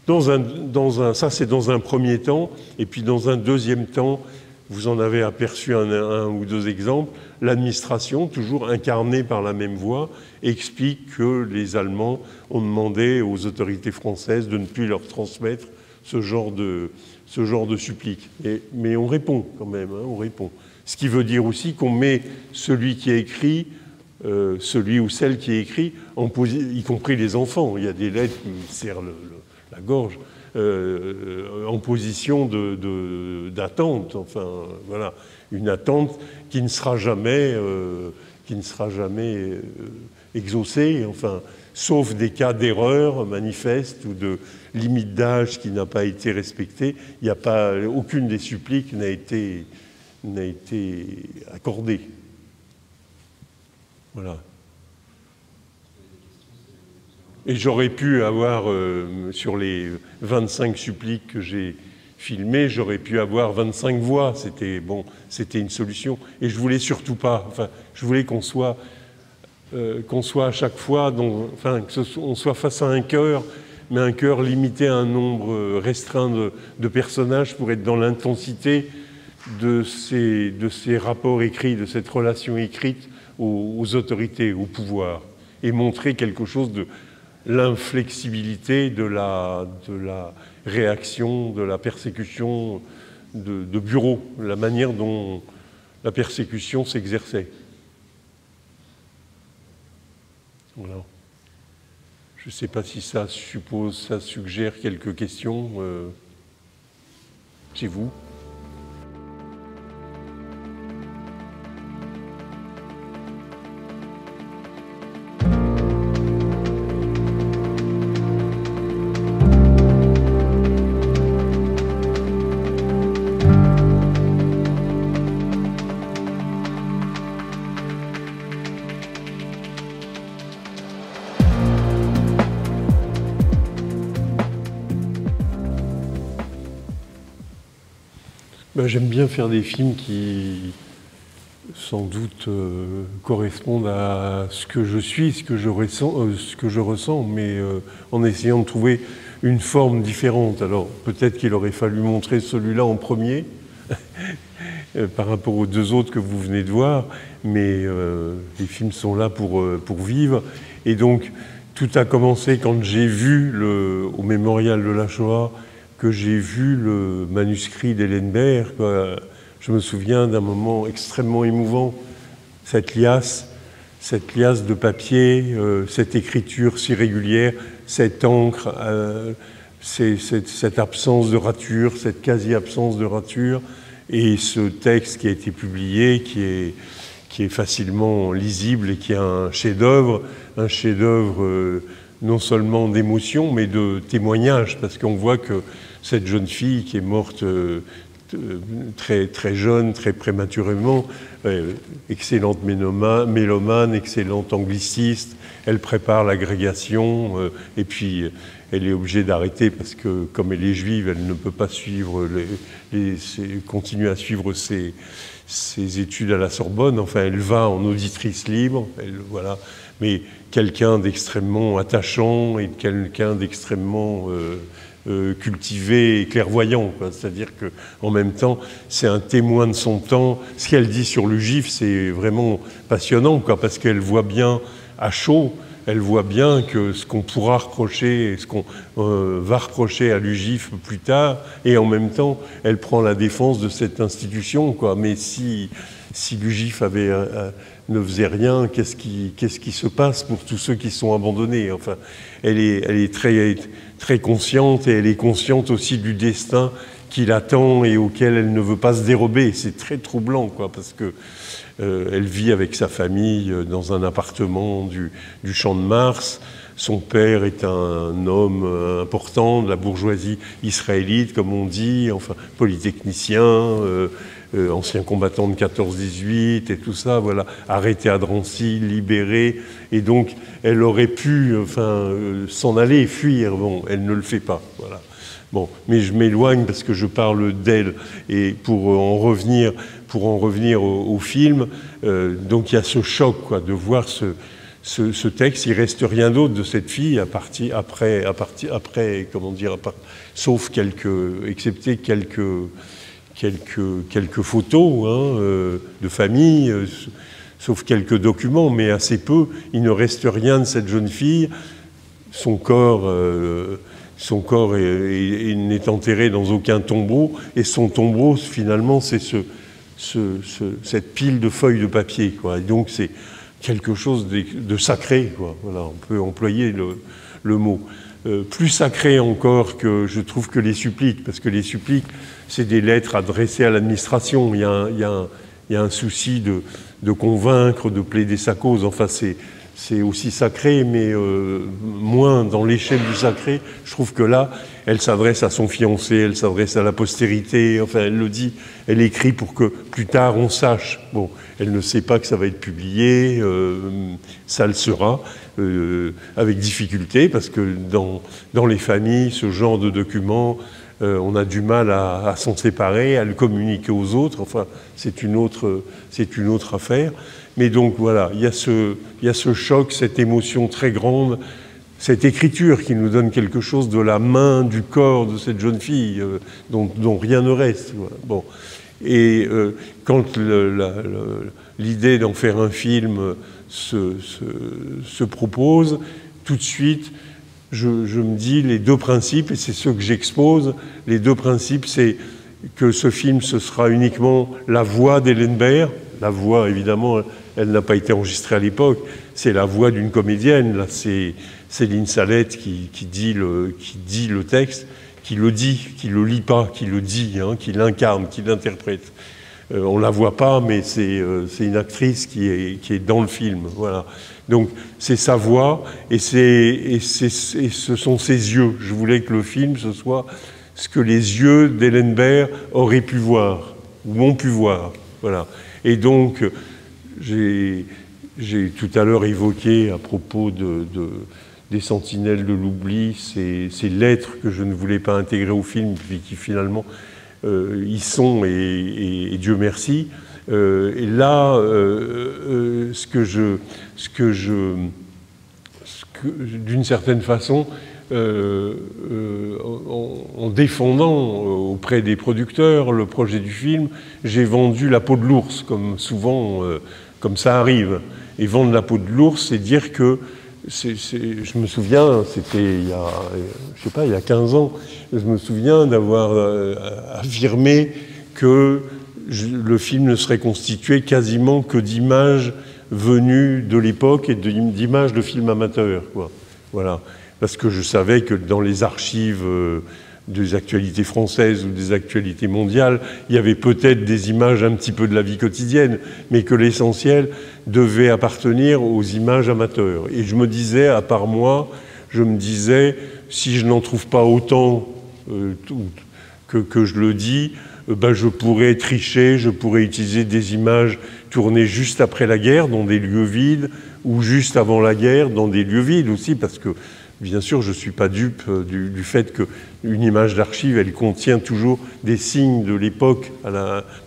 ça c'est dans un premier temps, et puis dans un deuxième temps, vous en avez aperçu un ou deux exemples, l'administration, toujours incarnée par la même voix, explique que les Allemands ont demandé aux autorités françaises de ne plus leur transmettre ce genre de supplique. Mais on répond quand même, hein, on répond. Ce qui veut dire aussi qu'on met celui qui a écrit, celui ou celle qui a écrit, y compris les enfants. Il y a des lettres qui me serrent la gorge, en position d'attente. Enfin, voilà, une attente qui ne sera jamais exaucée. Enfin, sauf des cas d'erreur manifeste ou de limite d'âge qui n'a pas été respectée, aucune des suppliques n'a été accordée. Voilà. Et j'aurais pu avoir, sur les 25 suppliques que j'ai filmées, j'aurais pu avoir 25 voix. C'était une solution. Et je voulais surtout pas, je voulais qu'on soit à chaque fois, qu'on soit face à un chœur, mais un chœur limité à un nombre restreint de personnages pour être dans l'intensité de ces rapports écrits, de cette relation écrite aux autorités, au pouvoir, et montrer quelque chose de l'inflexibilité de la réaction, de la persécution de bureau, la manière dont la persécution s'exerçait. Voilà. Je ne sais pas si ça suggère quelques questions chez vous. J'aime bien faire des films qui, sans doute, correspondent à ce que je suis, ce que je ressens, mais en essayant de trouver une forme différente. Alors, peut-être qu'il aurait fallu montrer celui-là en premier, par rapport aux deux autres que vous venez de voir, mais les films sont là pour vivre. Et donc, tout a commencé quand j'ai vu, au mémorial de la Shoah, que j'ai vu le manuscrit d'Hélène Baird, quoi. Je me souviens d'un moment extrêmement émouvant, cette liasse de papier, cette écriture si régulière, cette encre, cette absence de rature, cette quasi-absence de rature, et ce texte qui a été publié, qui est facilement lisible et qui est un chef-d'œuvre non seulement d'émotion, mais de témoignage, parce qu'on voit que cette jeune fille qui est morte très, très jeune, très prématurément, excellente mélomane, excellente angliciste, elle prépare l'agrégation, et puis elle est obligée d'arrêter parce que, comme elle est juive, elle ne peut pas suivre continuer à suivre ses études à la Sorbonne. Enfin, elle va en auditrice libre, voilà. Mais quelqu'un d'extrêmement attachant et quelqu'un d'extrêmement cultivé et clairvoyant, c'est-à-dire qu'en même temps, c'est un témoin de son temps. Ce qu'elle dit sur le GIF, c'est vraiment passionnant, parce qu'elle voit bien à chaud, elle voit bien que ce qu'on pourra reprocher, ce qu'on va reprocher à l'UGIF plus tard, et en même temps, elle prend la défense de cette institution, quoi. Mais si l'UGIF ne faisait rien, qu'est-ce qui se passe pour tous ceux qui sont abandonnés? Enfin, elle est très, très consciente, et elle est consciente aussi du destin qui l'attend et auquel elle ne veut pas se dérober. C'est très troublant, parce que elle vit avec sa famille dans un appartement du Champ de Mars. Son père est un homme important de la bourgeoisie israélite, comme on dit, enfin polytechnicien, ancien combattant de 14-18 et tout ça, voilà, arrêté à Drancy, libéré. Et donc, elle aurait pu s'en aller, fuir. Bon, elle ne le fait pas. Voilà. Bon, mais je m'éloigne parce que je parle d'elle. Et pour en revenir au film, donc il y a ce choc, quoi, de voir ce texte. Il reste rien d'autre de cette fille après, comment dire, sauf excepté quelques photos de famille, sauf quelques documents, mais assez peu. Il ne reste rien de cette jeune fille. Son corps n'est enterré dans aucun tombeau, et son tombeau, finalement, c'est cette pile de feuilles de papier, quoi. Et donc, c'est quelque chose de sacré, quoi. Voilà, on peut employer le mot. Plus sacré encore que, je trouve, que les suppliques, parce que les suppliques, c'est des lettres adressées à l'administration. Il y a un souci de convaincre, de plaider sa cause. Enfin, c'est aussi sacré, mais moins dans l'échelle du sacré. Je trouve que là, elle s'adresse à son fiancé, elle s'adresse à la postérité, enfin, elle le dit, elle écrit pour que plus tard on sache. Bon, elle ne sait pas que ça va être publié, ça le sera, avec difficulté, parce que dans les familles, ce genre de documents, on a du mal à s'en séparer, à le communiquer aux autres. Enfin, c'est une autre affaire. Mais donc voilà, il y a ce choc, cette émotion très grande, cette écriture qui nous donne quelque chose de la main, du corps de cette jeune fille, dont rien ne reste. Voilà. Bon. Et quand l'idée d'en faire un film se propose, tout de suite, je me dis les deux principes, et c'est ceux que j'expose. Les deux principes, c'est que ce film, ce sera uniquement la voix d'Hélène Baird. La voix, évidemment, elle n'a pas été enregistrée à l'époque. C'est la voix d'une comédienne. Là, c'est Céline Salette qui dit le texte, qui le dit, qui le lit pas, qui le dit, qui l'incarne, qui l'interprète. On la voit pas, mais c'est une actrice qui est dans le film. Voilà. Donc c'est sa voix et ce sont ses yeux. Je voulais que le film ce soit ce que les yeux d'Hélène Baird auraient pu voir ou ont pu voir. Voilà. Et donc j'ai tout à l'heure évoqué à propos des Sentinelles de l'oubli ces lettres que je ne voulais pas intégrer au film, puis qui finalement y sont et Dieu merci. Et là, d'une certaine façon, en défendant auprès des producteurs le projet du film, j'ai vendu la peau de l'ours, comme souvent, comme ça arrive. Et vendre la peau de l'ours, c'est dire que je me souviens, c'était il y a 15 ans, je me souviens d'avoir affirmé que le film ne serait constitué quasiment que d'images venues de l'époque et d'images de films amateurs, quoi. Voilà. Parce que je savais que dans les archives des actualités françaises ou des actualités mondiales, il y avait peut-être des images un petit peu de la vie quotidienne, mais que l'essentiel devait appartenir aux images amateurs. Et je me disais, à part moi, si je n'en trouve pas autant que je le dis, je pourrais tricher, je pourrais utiliser des images tournées juste après la guerre, dans des lieux vides, ou juste avant la guerre, dans des lieux vides aussi, parce que bien sûr, je ne suis pas dupe du fait qu'une image d'archive, elle contient toujours des signes de l'époque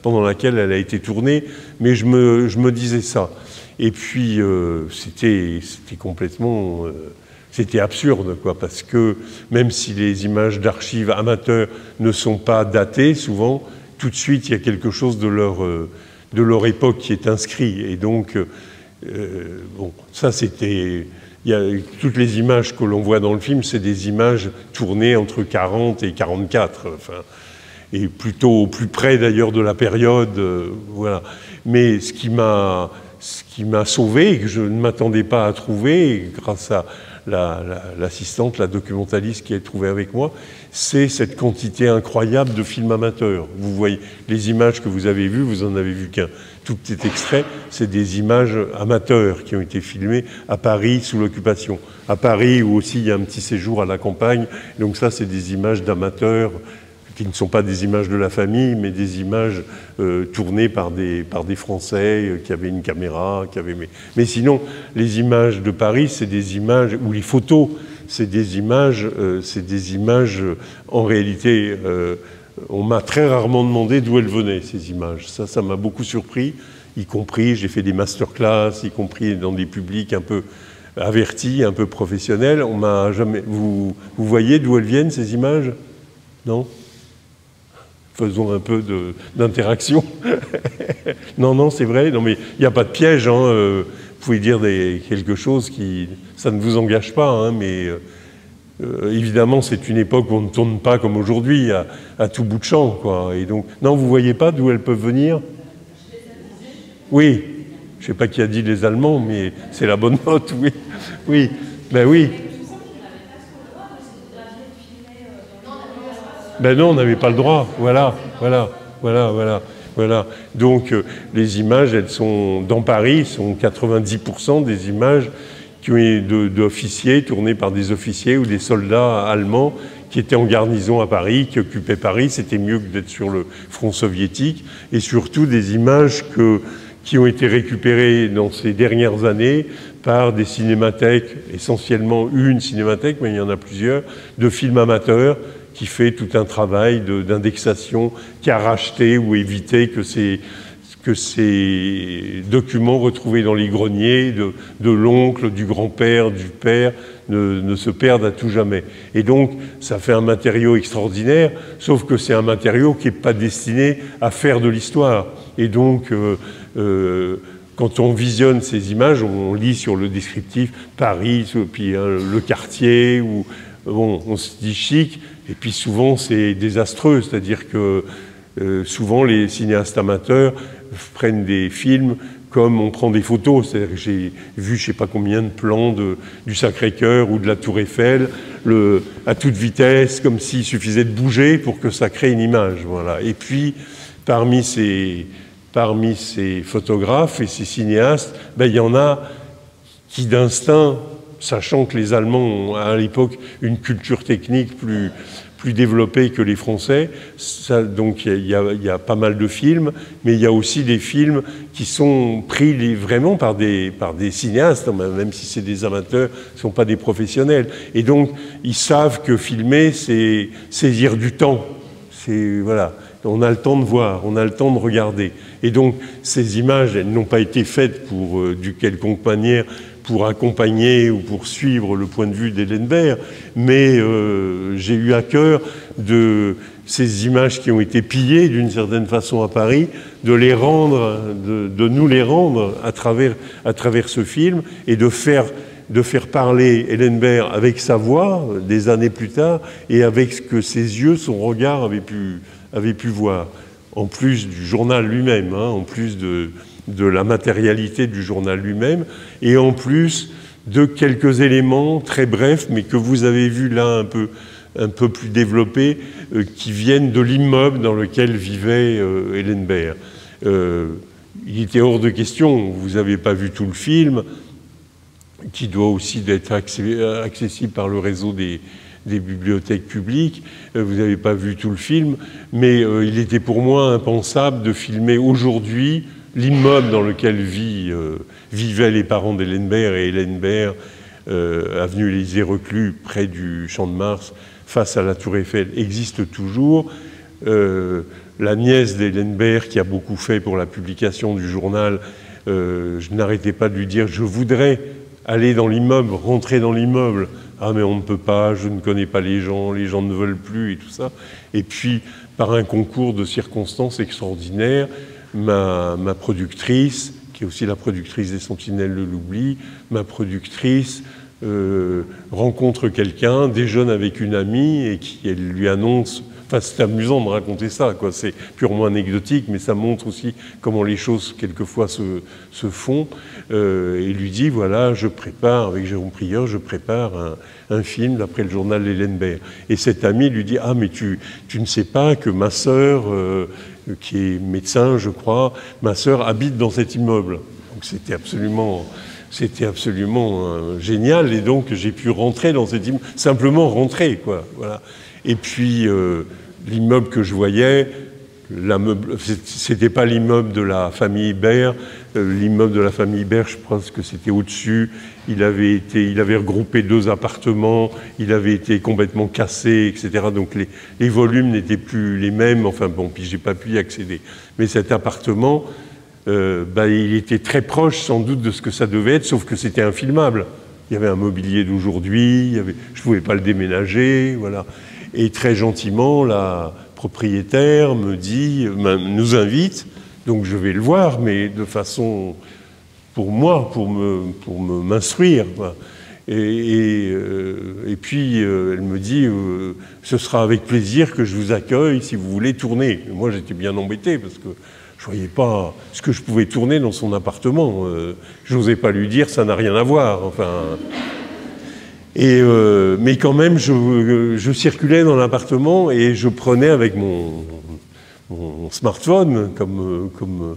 pendant laquelle elle a été tournée, mais je me disais ça. Et puis, c'était complètement... c'était absurde, quoi, parce que même si les images d'archives amateurs ne sont pas datées, souvent, tout de suite, il y a quelque chose de leur époque qui est inscrit. Et donc, bon, ça, c'était... toutes les images que l'on voit dans le film, c'est des images tournées entre 40 et 44, enfin, et plutôt au plus près d'ailleurs de la période, voilà. Mais ce qui m'a sauvé, et que je ne m'attendais pas à trouver, grâce à l'assistante, la documentaliste qui est trouvée avec moi, c'est cette quantité incroyable de films amateurs. Vous voyez, les images que vous avez vues, vous en avez vu qu'un tout petit extrait, c'est des images amateurs qui ont été filmées à Paris sous l'occupation. À Paris, où aussi il y a un petit séjour à la campagne. Donc ça, c'est des images d'amateurs qui ne sont pas des images de la famille, mais des images tournées par des Français qui avaient une caméra, mais sinon, les images de Paris, c'est des images, ou les photos, c'est des images, en réalité, on m'a très rarement demandé d'où elles venaient, ces images. Ça m'a beaucoup surpris, y compris, j'ai fait des masterclass, y compris dans des publics un peu avertis, un peu professionnels. On m'a jamais... Vous voyez d'où elles viennent, ces images? Non? Faisons un peu d'interaction. Non, c'est vrai. Non, mais il n'y a pas de piège. Hein. Vous pouvez dire quelque chose qui... Ça ne vous engage pas, hein, mais évidemment, c'est une époque où on ne tourne pas comme aujourd'hui, à tout bout de champ, quoi. Et donc, non, vous ne voyez pas d'où elles peuvent venir? Oui. Je ne sais pas qui a dit les Allemands, mais c'est la bonne note, oui. Oui, ben oui. Ben non, on n'avait pas le droit. Voilà. Donc, les images, elles sont, dans Paris, sont 90% des images d'officiers, tournés par des officiers ou des soldats allemands qui étaient en garnison à Paris, qui occupaient Paris. C'était mieux que d'être sur le front soviétique. Et surtout des images qui ont été récupérées dans ces dernières années par des cinémathèques, essentiellement une cinémathèque, mais il y en a plusieurs, de films amateurs, qui fait tout un travail d'indexation, qui a racheté ou évité que ces documents retrouvés dans les greniers de l'oncle, du grand-père, du père, ne se perdent à tout jamais. Et donc, ça fait un matériau extraordinaire, sauf que c'est un matériau qui n'est pas destiné à faire de l'histoire. Et donc, quand on visionne ces images, on lit sur le descriptif Paris, puis le quartier, ou bon, on se dit chic, et puis souvent c'est désastreux, c'est-à-dire que souvent les cinéastes amateurs prennent des films comme on prend des photos. C'est-à-dire que j'ai vu je ne sais pas combien de plans du Sacré-Cœur ou de la Tour Eiffel à toute vitesse, comme s'il suffisait de bouger pour que ça crée une image. Voilà. Et puis parmi ces photographes et ces cinéastes, ben, il y en a qui d'instinct, sachant que les Allemands ont à l'époque une culture technique plus développée que les Français, donc il y a pas mal de films, mais il y a aussi des films qui sont pris vraiment par des cinéastes, même si c'est des amateurs, ce ne sont pas des professionnels. Et donc ils savent que filmer, c'est saisir du temps. Voilà. On a le temps de voir, on a le temps de regarder. Et donc, ces images, elles n'ont pas été faites pour, d'une quelconque manière, pour accompagner ou pour suivre le point de vue d'Hélène Baird, mais j'ai eu à cœur de ces images qui ont été pillées d'une certaine façon à Paris, de les rendre, de nous les rendre à travers ce film et de faire parler Hélène Baird avec sa voix des années plus tard et avec ce que ses yeux, son regard avaient pu voir, en plus du journal lui-même, hein, en plus de la matérialité du journal lui-même, et en plus de quelques éléments très brefs, mais que vous avez vus là un peu plus développés, qui viennent de l'immeuble dans lequel vivait Hélène Baird. Il était hors de question, vous n'avez pas vu tout le film, qui doit aussi être accessible par le réseau des bibliothèques publiques. Vous n'avez pas vu tout le film, mais il était pour moi impensable de filmer aujourd'hui l'immeuble dans lequel vivaient les parents d'Hélène Baird et Hélène Baird, avenue Élysée-Reclus, près du Champ de Mars, face à la Tour Eiffel, existe toujours. La nièce d'Hélène Baird, qui a beaucoup fait pour la publication du journal, je n'arrêtais pas de lui dire « Je voudrais aller dans l'immeuble, rentrer dans l'immeuble. » Ah, mais on ne peut pas, je ne connais pas les gens ne veulent plus et tout ça. Et puis, par un concours de circonstances extraordinaires, ma productrice, qui est aussi la productrice des Sentinelles de l'Oubli, ma productrice rencontre quelqu'un, déjeune avec une amie et elle lui annonce... Enfin, c'est amusant de raconter ça, quoi. C'est purement anecdotique, mais ça montre aussi comment les choses, quelquefois, se font. Et lui dit, voilà, je prépare, avec Jérôme Prieur, je prépare un film d'après le journal d'Hélène Baird. Et cet ami lui dit, ah, mais tu ne sais pas que ma sœur, qui est médecin, je crois, ma sœur habite dans cet immeuble. Donc c'était absolument génial. Et donc, j'ai pu rentrer dans cet immeuble, simplement rentrer, quoi. Voilà. Et puis, l'immeuble que je voyais, c'était pas l'immeuble de la famille Baird, l'immeuble de la famille Ibert, je pense que c'était au-dessus. Il avait regroupé 2 appartements, il avait été complètement cassé, etc. Donc les volumes n'étaient plus les mêmes. Enfin bon, puis j'ai pas pu y accéder. Mais cet appartement, il était très proche sans doute de ce que ça devait être, sauf que c'était infilmable. Il y avait un mobilier d'aujourd'hui, je ne pouvais pas le déménager, voilà. Et très gentiment, la propriétaire nous invite, donc je vais le voir, mais de façon, pour moi, pour m'instruire. Et puis, elle me dit, ce sera avec plaisir que je vous accueille si vous voulez tourner. Et moi, j'étais bien embêté, parce que je ne voyais pas ce que je pouvais tourner dans son appartement. Je n'osais pas lui dire, ça n'a rien à voir. Enfin... mais quand même, je circulais dans l'appartement et je prenais avec mon smartphone, comme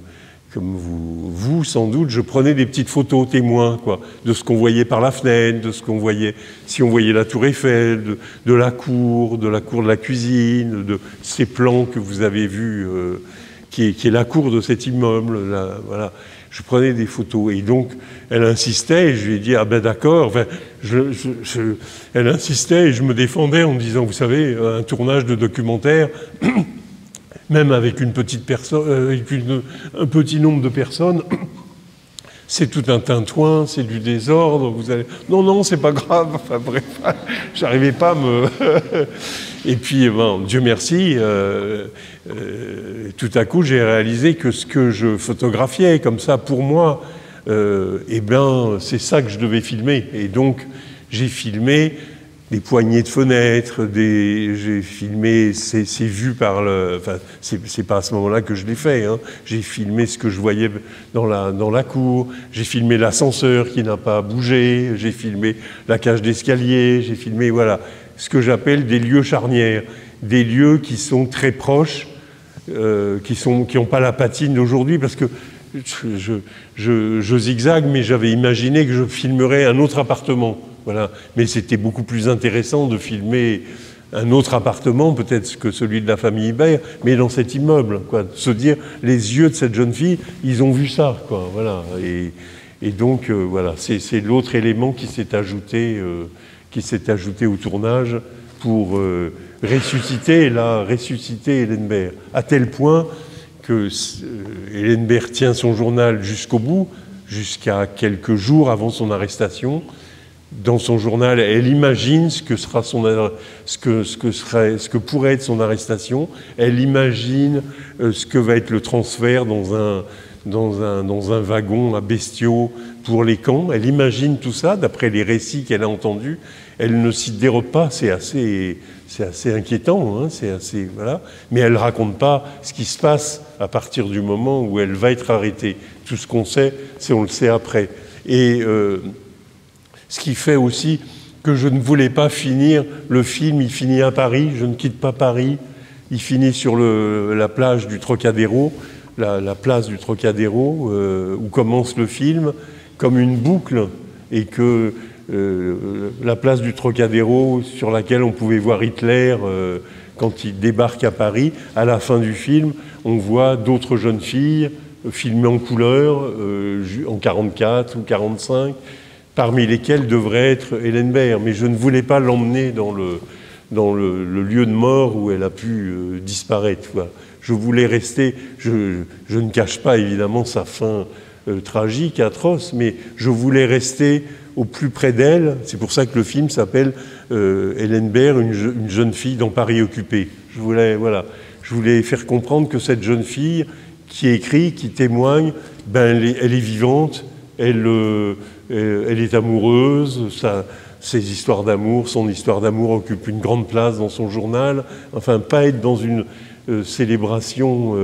vous, sans doute, je prenais des petites photos témoins, quoi, de ce qu'on voyait par la fenêtre, de ce qu'on voyait, si on voyait la tour Eiffel, de la cour de la cuisine, de ces plans que vous avez vus, qui est la cour de cet immeuble, là, voilà. Je prenais des photos et donc elle insistait et je lui ai dit ah ben d'accord. Enfin, elle insistait et je me défendais en me disant vous savez un tournage de documentaire, même avec une petite personne, avec un petit nombre de personnes, c'est tout un tintouin, c'est du désordre. Vous allez non c'est pas grave. Enfin bref, j'arrivais pas à me et puis bon, Dieu merci. Tout à coup, j'ai réalisé que ce que je photographiais comme ça pour moi, c'est ça que je devais filmer. Et donc, j'ai filmé des poignées de fenêtres, j'ai filmé ces vues par le... Enfin, c'est pas à ce moment-là que je l'ai fait. Hein. J'ai filmé ce que je voyais dans la cour. J'ai filmé l'ascenseur qui n'a pas bougé. J'ai filmé la cage d'escalier. J'ai filmé, voilà, ce que j'appelle des lieux charnières. Des lieux qui sont très proches, qui n'ont pas la patine d'aujourd'hui, parce que je zigzague, mais j'avais imaginé que je filmerais un autre appartement. Voilà. Mais c'était beaucoup plus intéressant de filmer un autre appartement, peut-être que celui de la famille Ibert, mais dans cet immeuble, quoi. Se dire, les yeux de cette jeune fille, ils ont vu ça, quoi. Voilà. Et donc, voilà, c'est l'autre élément qui s'est ajouté au tournage pour ressusciter Hélène Baird, à tel point que Hélène Baird tient son journal jusqu'au bout, jusqu'à quelques jours avant son arrestation. Dans son journal, elle imagine ce que pourrait être son arrestation. Elle imagine ce que va être le transfert dans un wagon à bestiaux pour les camps. Elle imagine tout ça, d'après les récits qu'elle a entendus. Elle ne s'y dérobe pas, c'est assez inquiétant, hein, voilà. Mais elle ne raconte pas ce qui se passe à partir du moment où elle va être arrêtée. Tout ce qu'on sait, on le sait après. Et ce qui fait aussi que je ne voulais pas finir le film, il finit à Paris, je ne quitte pas Paris, il finit sur la plage du Trocadéro, la place du Trocadéro, où commence le film, comme une boucle, et que la place du Trocadéro, sur laquelle on pouvait voir Hitler quand il débarque à Paris, à la fin du film, on voit d'autres jeunes filles filmées en couleur, en 44 ou 45, parmi lesquelles devrait être Hélène Baird. Mais je ne voulais pas l'emmener dans le lieu de mort où elle a pu disparaître, quoi. Je voulais rester, je ne cache pas évidemment sa fin tragique, atroce, mais je voulais rester au plus près d'elle. C'est pour ça que le film s'appelle Hélène Baird, une jeune fille dans Paris occupé. Je voulais faire comprendre que cette jeune fille qui écrit, qui témoigne, elle est vivante, elle est amoureuse, ses histoires d'amour, son histoire d'amour occupe une grande place dans son journal. Enfin, pas être dans une célébration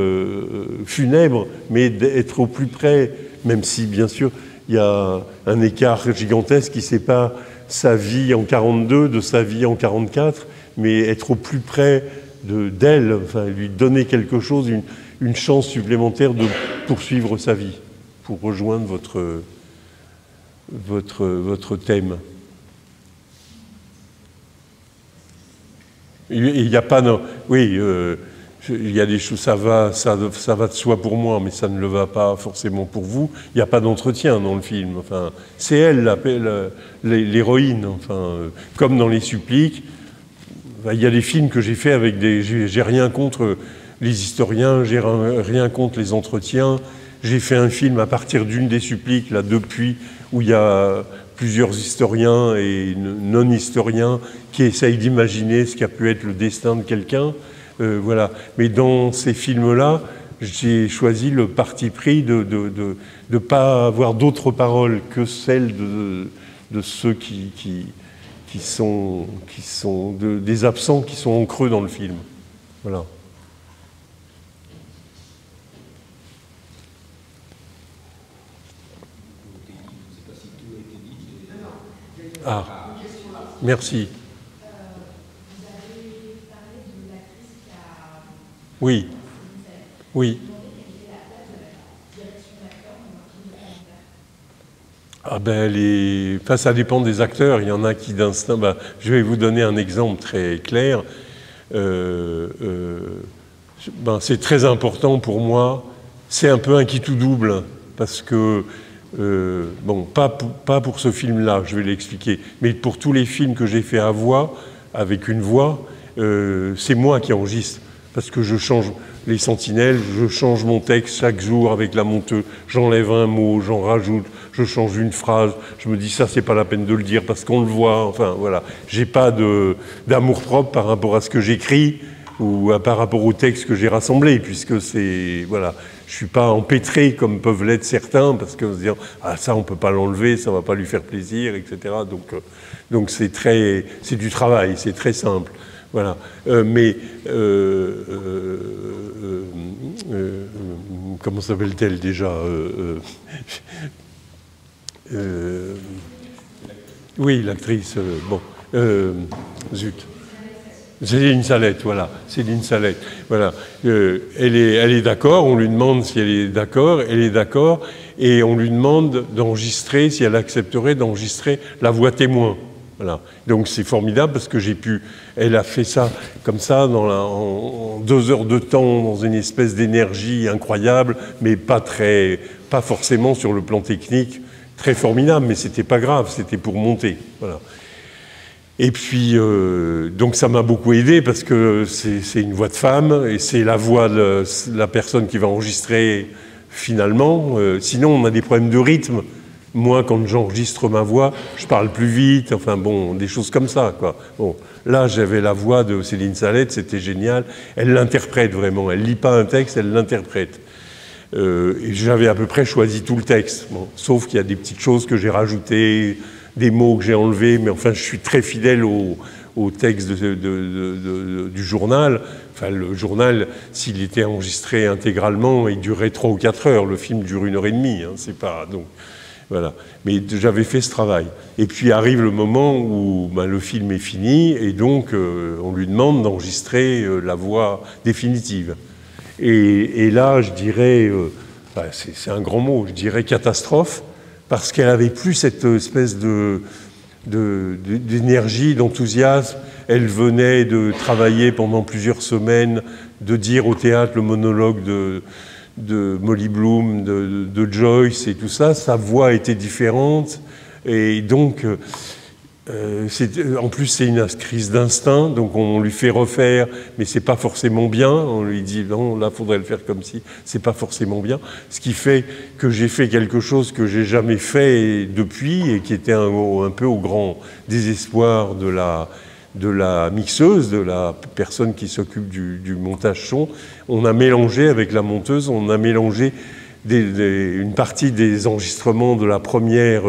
funèbre, mais d'être au plus près, même si, bien sûr, il y a un écart gigantesque qui sépare sa vie en 42 de sa vie en 44, mais être au plus près d'elle, enfin, lui donner quelque chose, une chance supplémentaire de poursuivre sa vie, pour rejoindre votre thème. Il n'y a pas... Oui, il y a des choses, ça va de soi pour moi, mais ça ne le va pas forcément pour vous. Il n'y a pas d'entretien dans le film. Enfin, c'est elle, l'héroïne. Enfin, comme dans Les Suppliques, il y a des films que j'ai faits avec des... J'ai rien contre les historiens, j'ai rien contre les entretiens. J'ai fait un film à partir d'une des Suppliques, là, depuis, où il y a plusieurs historiens et non-historiens qui essayent d'imaginer ce qu'a pu être le destin de quelqu'un. Voilà. Mais dans ces films-là, j'ai choisi le parti pris de ne pas avoir d'autres paroles que celles de ceux qui sont des absents qui sont en creux dans le film. Voilà. Ah, merci. Oui, oui. Ah ben enfin, ça dépend des acteurs. Il y en a qui d'instinct... Ben, je vais vous donner un exemple très clair. Ben, c'est très important pour moi. C'est un peu un qui tout double, parce que... bon, pas pour ce film-là, je vais l'expliquer, mais pour tous les films que j'ai fait à voix, avec une voix, c'est moi qui enregistre, parce que je change les sentinelles, je change mon texte chaque jour avec la monteuse, j'enlève un mot, j'en rajoute, je change une phrase, je me dis ça c'est pas la peine de le dire parce qu'on le voit, enfin voilà, j'ai pas d'amour-propre par rapport à ce que j'écris ou par rapport au texte que j'ai rassemblé, puisque c'est, voilà, je suis pas empêtré comme peuvent l'être certains, parce que se dire ah ça on peut pas l'enlever, ça va pas lui faire plaisir, etc. Donc c'est du travail, c'est très simple, voilà. Comment s'appelle-t-elle déjà oui, l'actrice. Bon, zut. Céline Salette, voilà. Céline Salette, voilà. Elle est d'accord. On lui demande si elle est d'accord. Elle est d'accord, et on lui demande d'enregistrer, si elle accepterait d'enregistrer la voix témoin. Voilà. Donc c'est formidable parce que elle a fait ça comme ça en 2 heures de temps, dans une espèce d'énergie incroyable, mais pas forcément sur le plan technique très formidable, mais c'était pas grave, c'était pour monter. Voilà. Et puis, donc ça m'a beaucoup aidé parce que c'est une voix de femme et c'est la voix de la personne qui va enregistrer finalement. Sinon, on a des problèmes de rythme. Moi, quand j'enregistre ma voix, je parle plus vite, enfin bon, des choses comme ça, quoi. Bon, là, j'avais la voix de Céline Salette, c'était génial. Elle l'interprète vraiment, elle lit pas un texte, elle l'interprète. Et j'avais à peu près choisi tout le texte, bon, sauf qu'il y a des petites choses que j'ai rajoutées, des mots que j'ai enlevés, mais enfin, je suis très fidèle au texte du journal. Enfin, le journal, s'il était enregistré intégralement, il durait 3 ou 4 heures. Le film dure 1h30, hein, c'est pas... Donc, voilà. Mais j'avais fait ce travail. Et puis arrive le moment où le film est fini, et donc on lui demande d'enregistrer la voix définitive. Et là, je dirais, c'est un grand mot, je dirais catastrophe, parce qu'elle avait plus cette espèce d'énergie, d'enthousiasme. Elle venait de travailler pendant plusieurs semaines, de dire au théâtre le monologue de Molly Bloom, de Joyce et tout ça. Sa voix était différente, et donc en plus c'est une crise d'instinct, donc on lui fait refaire, mais c'est pas forcément bien. On lui dit non, là faudrait le faire comme si, c'est pas forcément bien. Ce qui fait que j'ai fait quelque chose que j'ai jamais fait depuis et qui était un peu au grand désespoir de la mixeuse, de la personne qui s'occupe du montage son. On a mélangé avec la monteuse, on a mélangé une partie des enregistrements de la première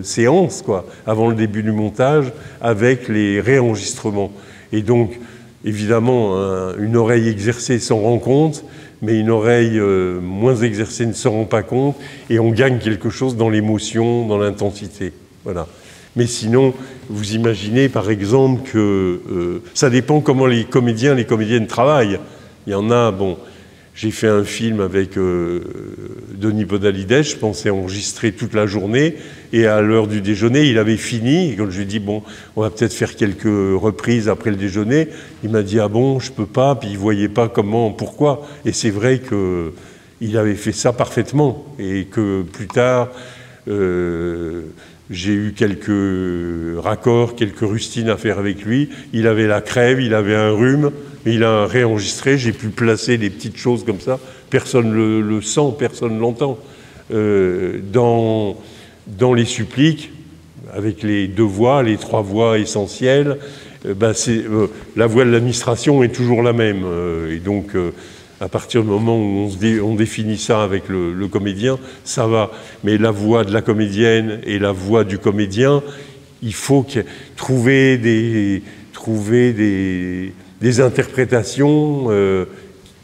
séance, quoi, avant le début du montage, avec les réenregistrements. Et donc, évidemment, une oreille exercée s'en rend compte, mais une oreille moins exercée ne s'en rend pas compte, et on gagne quelque chose dans l'émotion, dans l'intensité. Voilà. Mais sinon, vous imaginez par exemple que ça dépend comment les comédiens, les comédiennes travaillent. Il y en a, bon, j'ai fait un film avec Denis Podalides, je pensais enregistrer toute la journée, et à l'heure du déjeuner, il avait fini, et quand je lui ai dit, bon, on va peut-être faire quelques reprises après le déjeuner, il m'a dit, ah bon, je peux pas, puis il voyait pas comment, pourquoi, et c'est vrai qu'il avait fait ça parfaitement, et que plus tard, j'ai eu quelques raccords, quelques rustines à faire avec lui, il avait la crève, il avait un rhume, mais il a réenregistré, j'ai pu placer des petites choses comme ça, personne ne le sent, personne ne l'entend. Dans les suppliques, avec les 2 voix, les 3 voix essentielles, la voix de l'administration est toujours la même. Et donc, à partir du moment où on définit ça avec le comédien, ça va. Mais la voix de la comédienne et la voix du comédien, il faut trouver des interprétations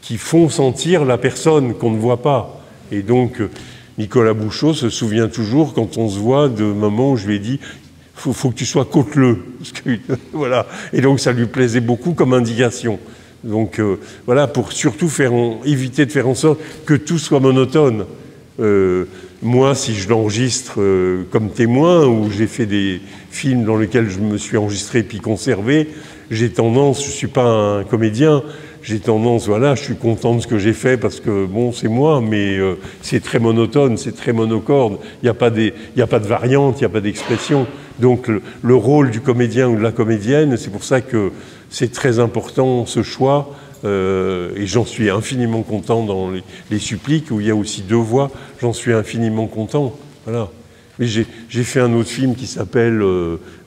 qui font sentir la personne qu'on ne voit pas. Et donc, Nicolas Bouchot se souvient toujours, quand on se voit, de moments où je lui ai dit « faut que tu sois côteleux ». Voilà. Et donc, ça lui plaisait beaucoup comme indication. Donc, voilà, pour surtout éviter de faire en sorte que tout soit monotone. Moi, si je l'enregistre comme témoin, ou j'ai fait des films dans lesquels je me suis enregistré puis conservé, j'ai tendance, je ne suis pas un comédien, j'ai tendance, voilà, je suis content de ce que j'ai fait parce que, bon, c'est moi, mais c'est très monotone, c'est très monocorde, il n'y a pas de variante, il n'y a pas d'expression. Donc le rôle du comédien ou de la comédienne, c'est pour ça que c'est très important ce choix, et j'en suis infiniment content dans les suppliques, où il y a aussi 2 voix, j'en suis infiniment content, voilà. Mais j'ai fait un autre film qui s'appelle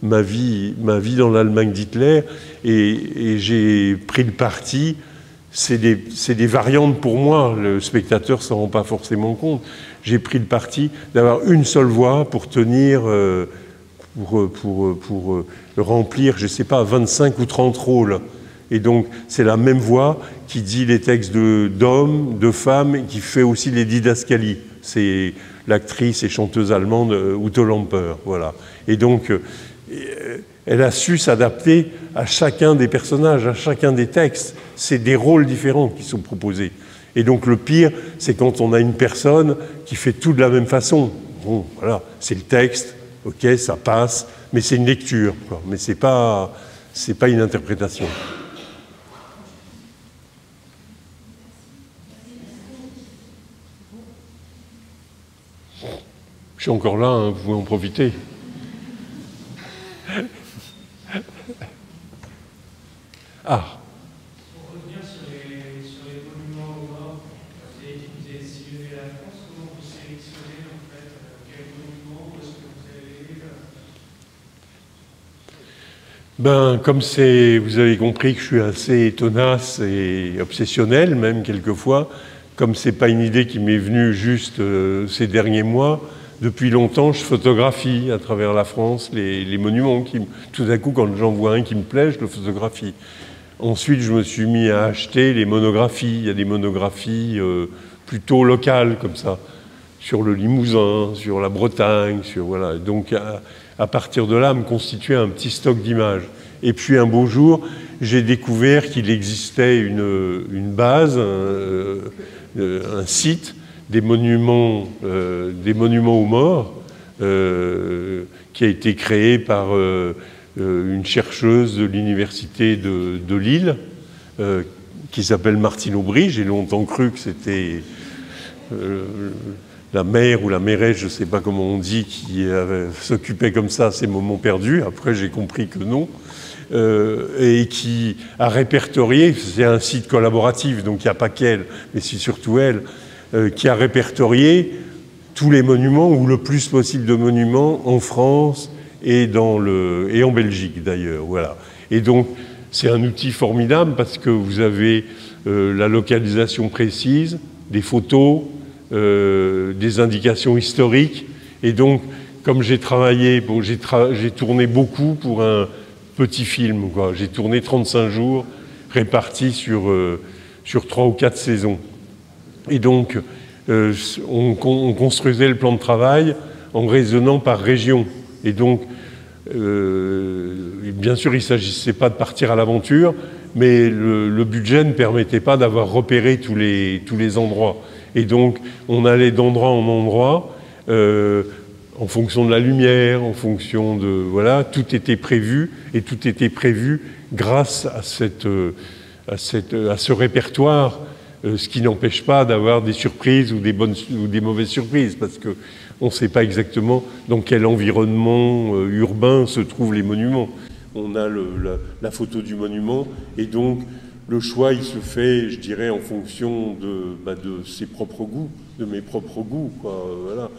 Ma vie dans l'Allemagne d'Hitler, et j'ai pris le parti, c'est des variantes pour moi, le spectateur ne s'en rend pas forcément compte, j'ai pris le parti d'avoir une seule voix pour tenir, pour remplir, je ne sais pas, 25 ou 30 rôles. Et donc, c'est la même voix qui dit les textes d'hommes, de femmes, et qui fait aussi les didascalies. C'est l'actrice et chanteuse allemande Ute Lamper, voilà. Et donc, elle a su s'adapter à chacun des personnages, à chacun des textes. C'est des rôles différents qui sont proposés. Et donc, le pire, c'est quand on a une personne qui fait tout de la même façon. Bon, voilà, c'est le texte, ok, ça passe, mais c'est une lecture, quoi. Mais c'est pas une interprétation. Je suis encore là, hein, vous pouvez en profiter. Ah. Pour revenir sur les monuments aux morts, vous avez sillonné la France, comment vous sélectionnez en fait quel monument, où est-ce que vous allez Comme vous avez compris que je suis assez tenace et obsessionnel, même quelquefois, comme c'est pas une idée qui m'est venue juste ces derniers mois, depuis longtemps, je photographie à travers la France les monuments. Tout à coup, quand j'en vois un qui me plaît, je le photographie. Ensuite, je me suis mis à acheter les monographies. Il y a des monographies plutôt locales, comme ça, sur le Limousin, sur la Bretagne, voilà. Donc, à partir de là, me constituer un petit stock d'images. Et puis, un beau jour, j'ai découvert qu'il existait une base, un site, des monuments aux morts, qui a été créé par une chercheuse de l'université de Lille, qui s'appelle Martine Aubry. J'ai longtemps cru que c'était la mère ou la mairesse, je ne sais pas comment on dit, qui s'occupait comme ça à ces moments perdus. Après, j'ai compris que non. Et qui a répertorié, c'est un site collaboratif, donc il n'y a pas qu'elle, mais c'est surtout elle, qui a répertorié tous les monuments, ou le plus possible de monuments, en France et en Belgique d'ailleurs. Voilà. Et donc, c'est un outil formidable parce que vous avez la localisation précise, des photos, des indications historiques. Et donc, comme j'ai travaillé, j'ai tourné beaucoup pour un petit film, quoi. J'ai tourné 35 jours répartis sur 3 ou 4 saisons. Et donc, on construisait le plan de travail en raisonnant par région. Et donc, bien sûr, il ne s'agissait pas de partir à l'aventure, mais le budget ne permettait pas d'avoir repéré tous les endroits. Et donc, on allait d'endroit en endroit, en fonction de la lumière, en fonction de... Voilà, tout était prévu, et tout était prévu grâce à ce répertoire, ce qui n'empêche pas d'avoir des surprises ou des bonnes ou des mauvaises surprises, parce qu'on ne sait pas exactement dans quel environnement urbain se trouvent les monuments. On a la photo du monument, et donc le choix, il se fait, je dirais, en fonction de ses propres goûts, de mes propres goûts, quoi. Voilà.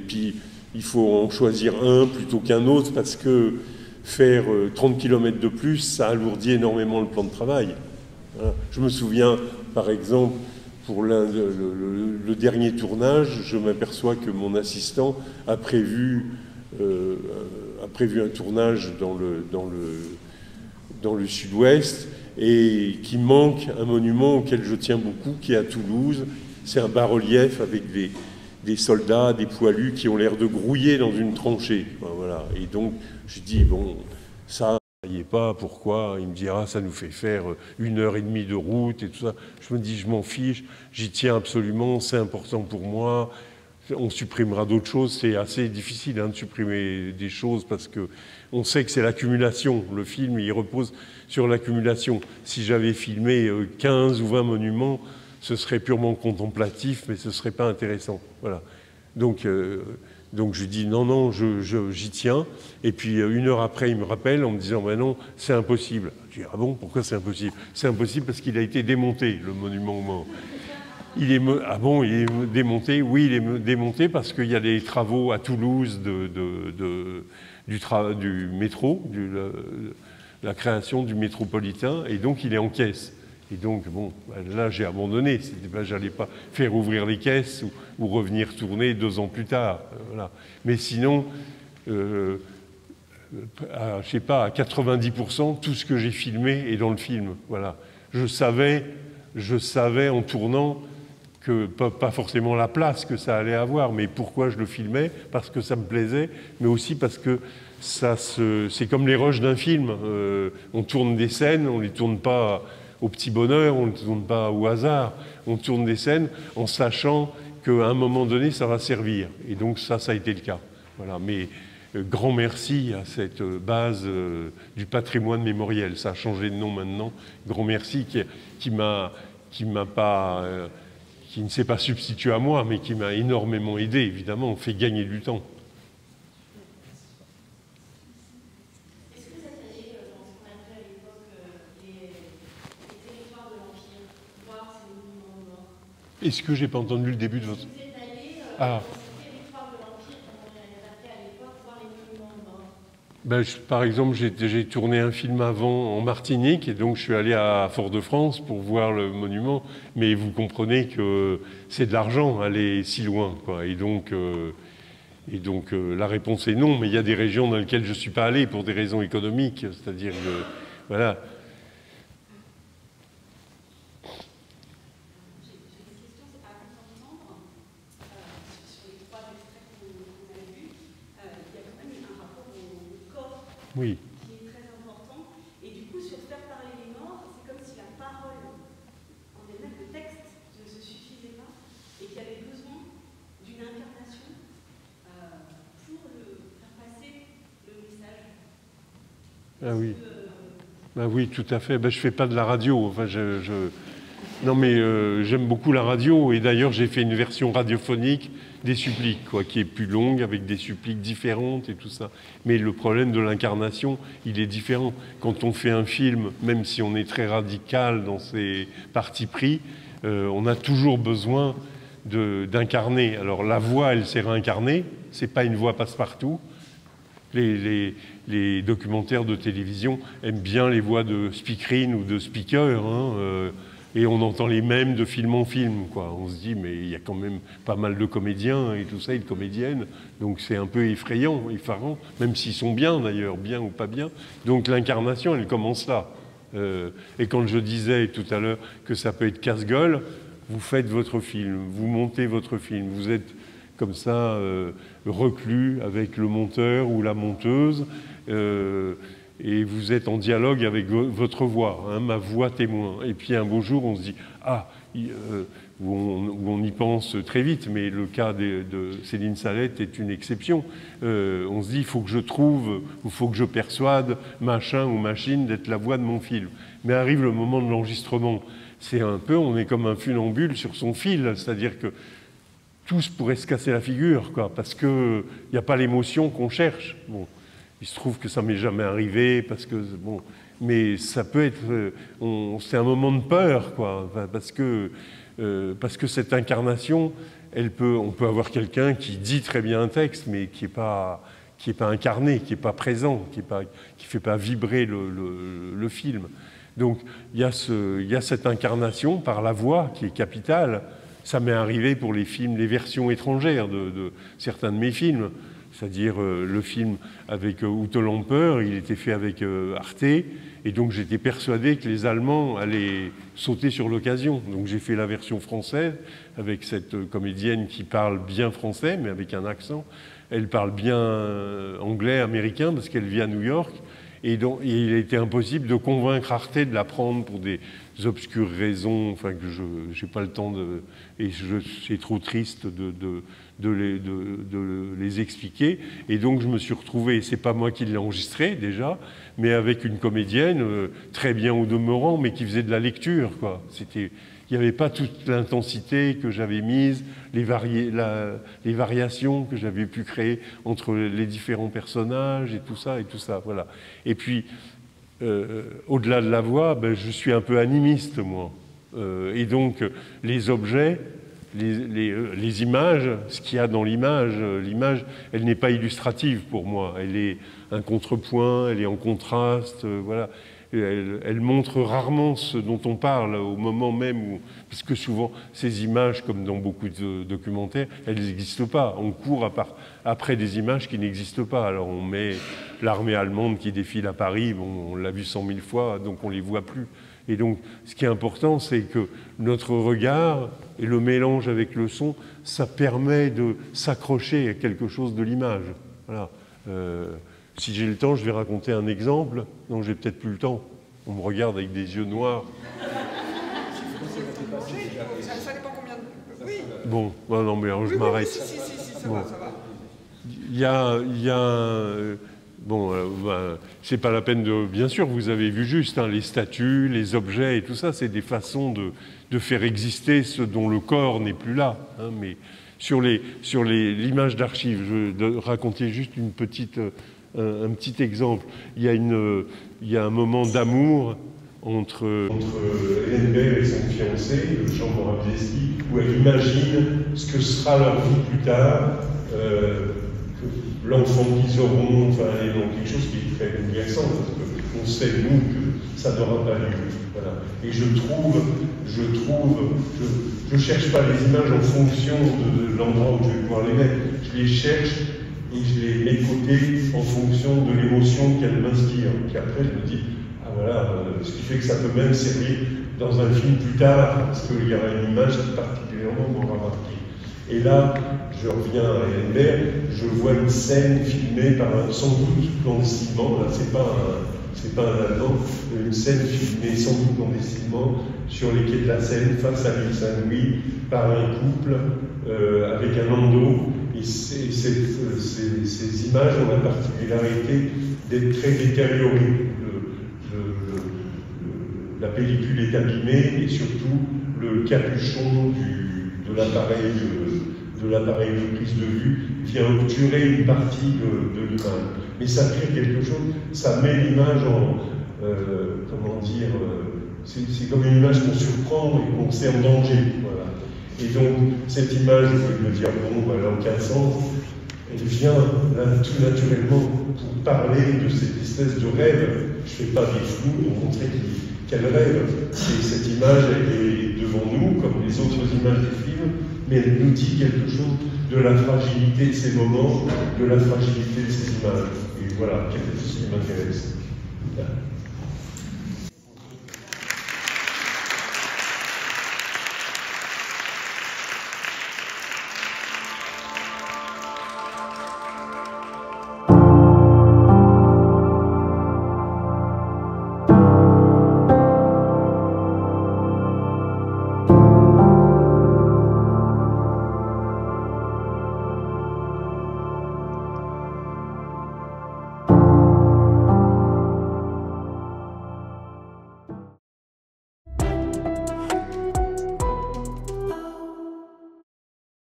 Puis il faut en choisir un plutôt qu'un autre, parce que faire 30 km de plus, ça alourdit énormément le plan de travail. Voilà. Je me souviens, par exemple, pour le dernier tournage, je m'aperçois que mon assistant a prévu un tournage dans le sud-ouest, et qu'il manque un monument auquel je tiens beaucoup, qui est à Toulouse. C'est un bas-relief avec des soldats, des poilus qui ont l'air de grouiller dans une tranchée. Enfin, voilà. Et donc, je dis, bon, ça, il n'y est pas, pourquoi? Il me dira, ça nous fait faire 1h30 de route et tout ça. Je me dis, je m'en fiche, j'y tiens absolument, c'est important pour moi. On supprimera d'autres choses, c'est assez difficile de supprimer des choses parce qu'on sait que c'est l'accumulation. Le film, il repose sur l'accumulation. Si j'avais filmé 15 ou 20 monuments, ce serait purement contemplatif, mais ce ne serait pas intéressant. Voilà. Donc je dis non, j'y tiens. Et puis 1 heure après, il me rappelle en me disant ben non, c'est impossible. Je dis ah bon, pourquoi c'est impossible? C'est impossible parce qu'il a été démonté, le monument aux morts. Ah bon, il est démonté? Oui, il est démonté parce qu'il y a des travaux à Toulouse du métro, la création du métropolitain, et donc il est en caisse. Et donc, bon, là, j'ai abandonné. J'allais pas faire ouvrir les caisses ou revenir tourner 2 ans plus tard. Voilà. Mais sinon, je sais pas, à 90%, tout ce que j'ai filmé est dans le film. Voilà. Je savais en tournant que pas forcément la place que ça allait avoir, mais pourquoi je le filmais? Parce que ça me plaisait, mais aussi parce que c'est comme les rushs d'un film. On tourne des scènes, on ne les tourne pas au petit bonheur, on ne les tourne pas au hasard. On tourne des scènes en sachant qu'à un moment donné, ça va servir. Et donc ça a été le cas. Voilà. Mais grand merci à cette base du patrimoine mémoriel. Ça a changé de nom maintenant. Grand merci qui ne s'est pas substitué à moi, mais qui m'a énormément aidé, évidemment. On fait gagner du temps. Est-ce que vous êtes allé dans ce qu'on appelait à l'époque les territoires de l'Empire, voir ces monuments aux morts? Est-ce que j'ai pas entendu le début de votre... Vous êtes allé Ah. dans ces territoires de l'Empire, comme on les appelait à l'époque, voir les monuments aux morts? Ben, par exemple, j'ai tourné un film avant en Martinique, et donc je suis allé à Fort-de-France pour voir le monument. Mais vous comprenez que c'est de l'argent aller si loin, quoi. Et donc la réponse est non. Mais il y a des régions dans lesquelles je ne suis pas allé pour des raisons économiques, c'est-à-dire que voilà. J'ai une question, c'est à vous entendre sur les 3 extraits qu'on a vus. Il y a quand même un rapport au corps. Oui. Qui est très important. Et du coup, sur faire parler les morts, c'est comme si la parole en elle-même, le texte, ne se suffisait pas et qu'il y avait besoin d'une incarnation pour faire passer le message. Ah oui. Ah oui, tout à fait. Ben, je ne fais pas de la radio. Enfin, Non, mais j'aime beaucoup la radio. Et d'ailleurs, j'ai fait une version radiophonique des suppliques, quoi, qui est plus longue, avec des suppliques différentes et tout ça. Mais le problème de l'incarnation, il est différent. Quand on fait un film, même si on est très radical dans ses partis pris, on a toujours besoin d'incarner. Alors la voix, elle s'est réincarnée. C'est pas une voix passe-partout. Les documentaires de télévision aiment bien les voix de speakerine ou de speaker, hein, et on entend les mêmes de film en film, quoi. On se dit, mais il y a quand même pas mal de comédiens et tout ça, et de comédiennes, donc c'est un peu effrayant, effarant, même s'ils sont bien d'ailleurs, bien ou pas bien. Donc l'incarnation, elle commence là. Et quand je disais tout à l'heure que ça peut être casse-gueule, vous faites votre film, vous montez votre film, vous êtes comme ça reclus avec le monteur ou la monteuse, et vous êtes en dialogue avec votre voix, hein, ma voix témoin. Et puis un beau jour, on se dit « Ah !» où on y pense très vite, mais le cas de Céline Salette est une exception. On se dit « Il faut que je trouve, ou il faut que je persuade machin ou machine d'être la voix de mon film. » Mais arrive le moment de l'enregistrement. C'est un peu, on est comme un funambule sur son fil, c'est-à-dire que tous pourraient se casser la figure, quoi, parce qu'il n'y a pas l'émotion qu'on cherche. Bon. Il se trouve que ça m'est jamais arrivé, parce que, bon, mais ça peut être... c'est un moment de peur, quoi, parce que cette incarnation, on peut avoir quelqu'un qui dit très bien un texte, mais qui n'est pas incarné, qui n'est pas présent, qui fait pas vibrer le film. Donc il y a cette incarnation par la voix qui est capitale. Ça m'est arrivé pour les films, les versions étrangères de certains de mes films. C'est-à-dire le film avec Ute Lamper, il était fait avec Arte, et donc j'étais persuadé que les Allemands allaient sauter sur l'occasion. Donc j'ai fait la version française avec cette comédienne qui parle bien français, mais avec un accent. Elle parle bien anglais, américain, parce qu'elle vit à New York, et donc il a été impossible de convaincre Arte de la prendre pour des obscures raisons, enfin que je n'ai pas le temps de... Et c'est trop triste de les expliquer. Et donc je me suis retrouvé, c'est pas moi qui l'ai enregistré déjà, mais avec une comédienne très bien au demeurant, mais qui faisait de la lecture, quoi. Il n'y avait pas toute l'intensité que j'avais mise, les variations que j'avais pu créer entre les différents personnages et tout ça, voilà. Et puis, au-delà de la voix, ben, je suis un peu animiste, moi. Et donc, les objets, les images, ce qu'il y a dans l'image, elle n'est pas illustrative pour moi. Elle est un contrepoint, elle est en contraste, voilà. Elle montre rarement ce dont on parle au moment même où... Parce que souvent, ces images, comme dans beaucoup de documentaires, elles n'existent pas. On court après des images qui n'existent pas. Alors on met l'armée allemande qui défile à Paris, bon, on l'a vu 100 000 fois, donc on ne les voit plus. Et donc, ce qui est important, c'est que notre regard et le mélange avec le son, ça permet de s'accrocher à quelque chose de l'image. Voilà. Si j'ai le temps, je vais raconter un exemple. Non, j'ai peut-être plus le temps. On me regarde avec des yeux noirs. Ça dépend combien de... Oui. Bon, non, mais alors je m'arrête. Si, ça va. Il y a bon, c'est pas la peine de... Bien sûr, vous avez vu juste, hein, les statues, les objets et tout ça, c'est des façons de faire exister ce dont le corps n'est plus là. Hein, mais sur l'image d'archives, je vais raconter juste un petit exemple. Il y a un moment d'amour entre Hélène Baird et son fiancé, Jean Morawiecki, où elle imagine ce que sera leur vie plus tard, l'enfant qu'ils auront, enfin, elle est dans quelque chose qui est très bouleversant, parce qu'on sait, nous, que ça n'aura pas lieu. Voilà. Et je cherche pas les images en fonction de l'endroit où je vais pouvoir les mettre, je les cherche et je les mets de côté en fonction de l'émotion qu'elle m'inspire. Puis après, je me dis, ah voilà, ce qui fait que ça peut même servir dans un film plus tard, parce qu'il y aura une image qui particulièrement m'aura marqué. Et là, je reviens à Hélène Baird, je vois une scène filmée par sans doute clandestinement, là c'est pas un Allemand, une scène filmée sans doute clandestinement sur les quais de la Seine, face à l'île Saint-Louis, par un couple avec un landau. Et ces images ont la particularité d'être très détériorées. La pellicule est abîmée et surtout le capuchon de l'appareil de prise de vue vient obturer une partie de l'image. Mais ça crée quelque chose, ça met l'image en... comment dire... c'est comme une image qu'on surprend et qu'on sait en danger. Voilà. Et donc, cette image, je veux me dire, bon, elle a aucun sens, elle vient là, tout naturellement pour parler de cette espèce de rêve. Je ne fais pas des flous pour montrer qu'elle rêve. Et cette image, elle est devant nous, comme les autres images du film, mais elle nous dit quelque chose de la fragilité de ces moments, de la fragilité de ces images. Et voilà, quelque chose qui m'intéresse.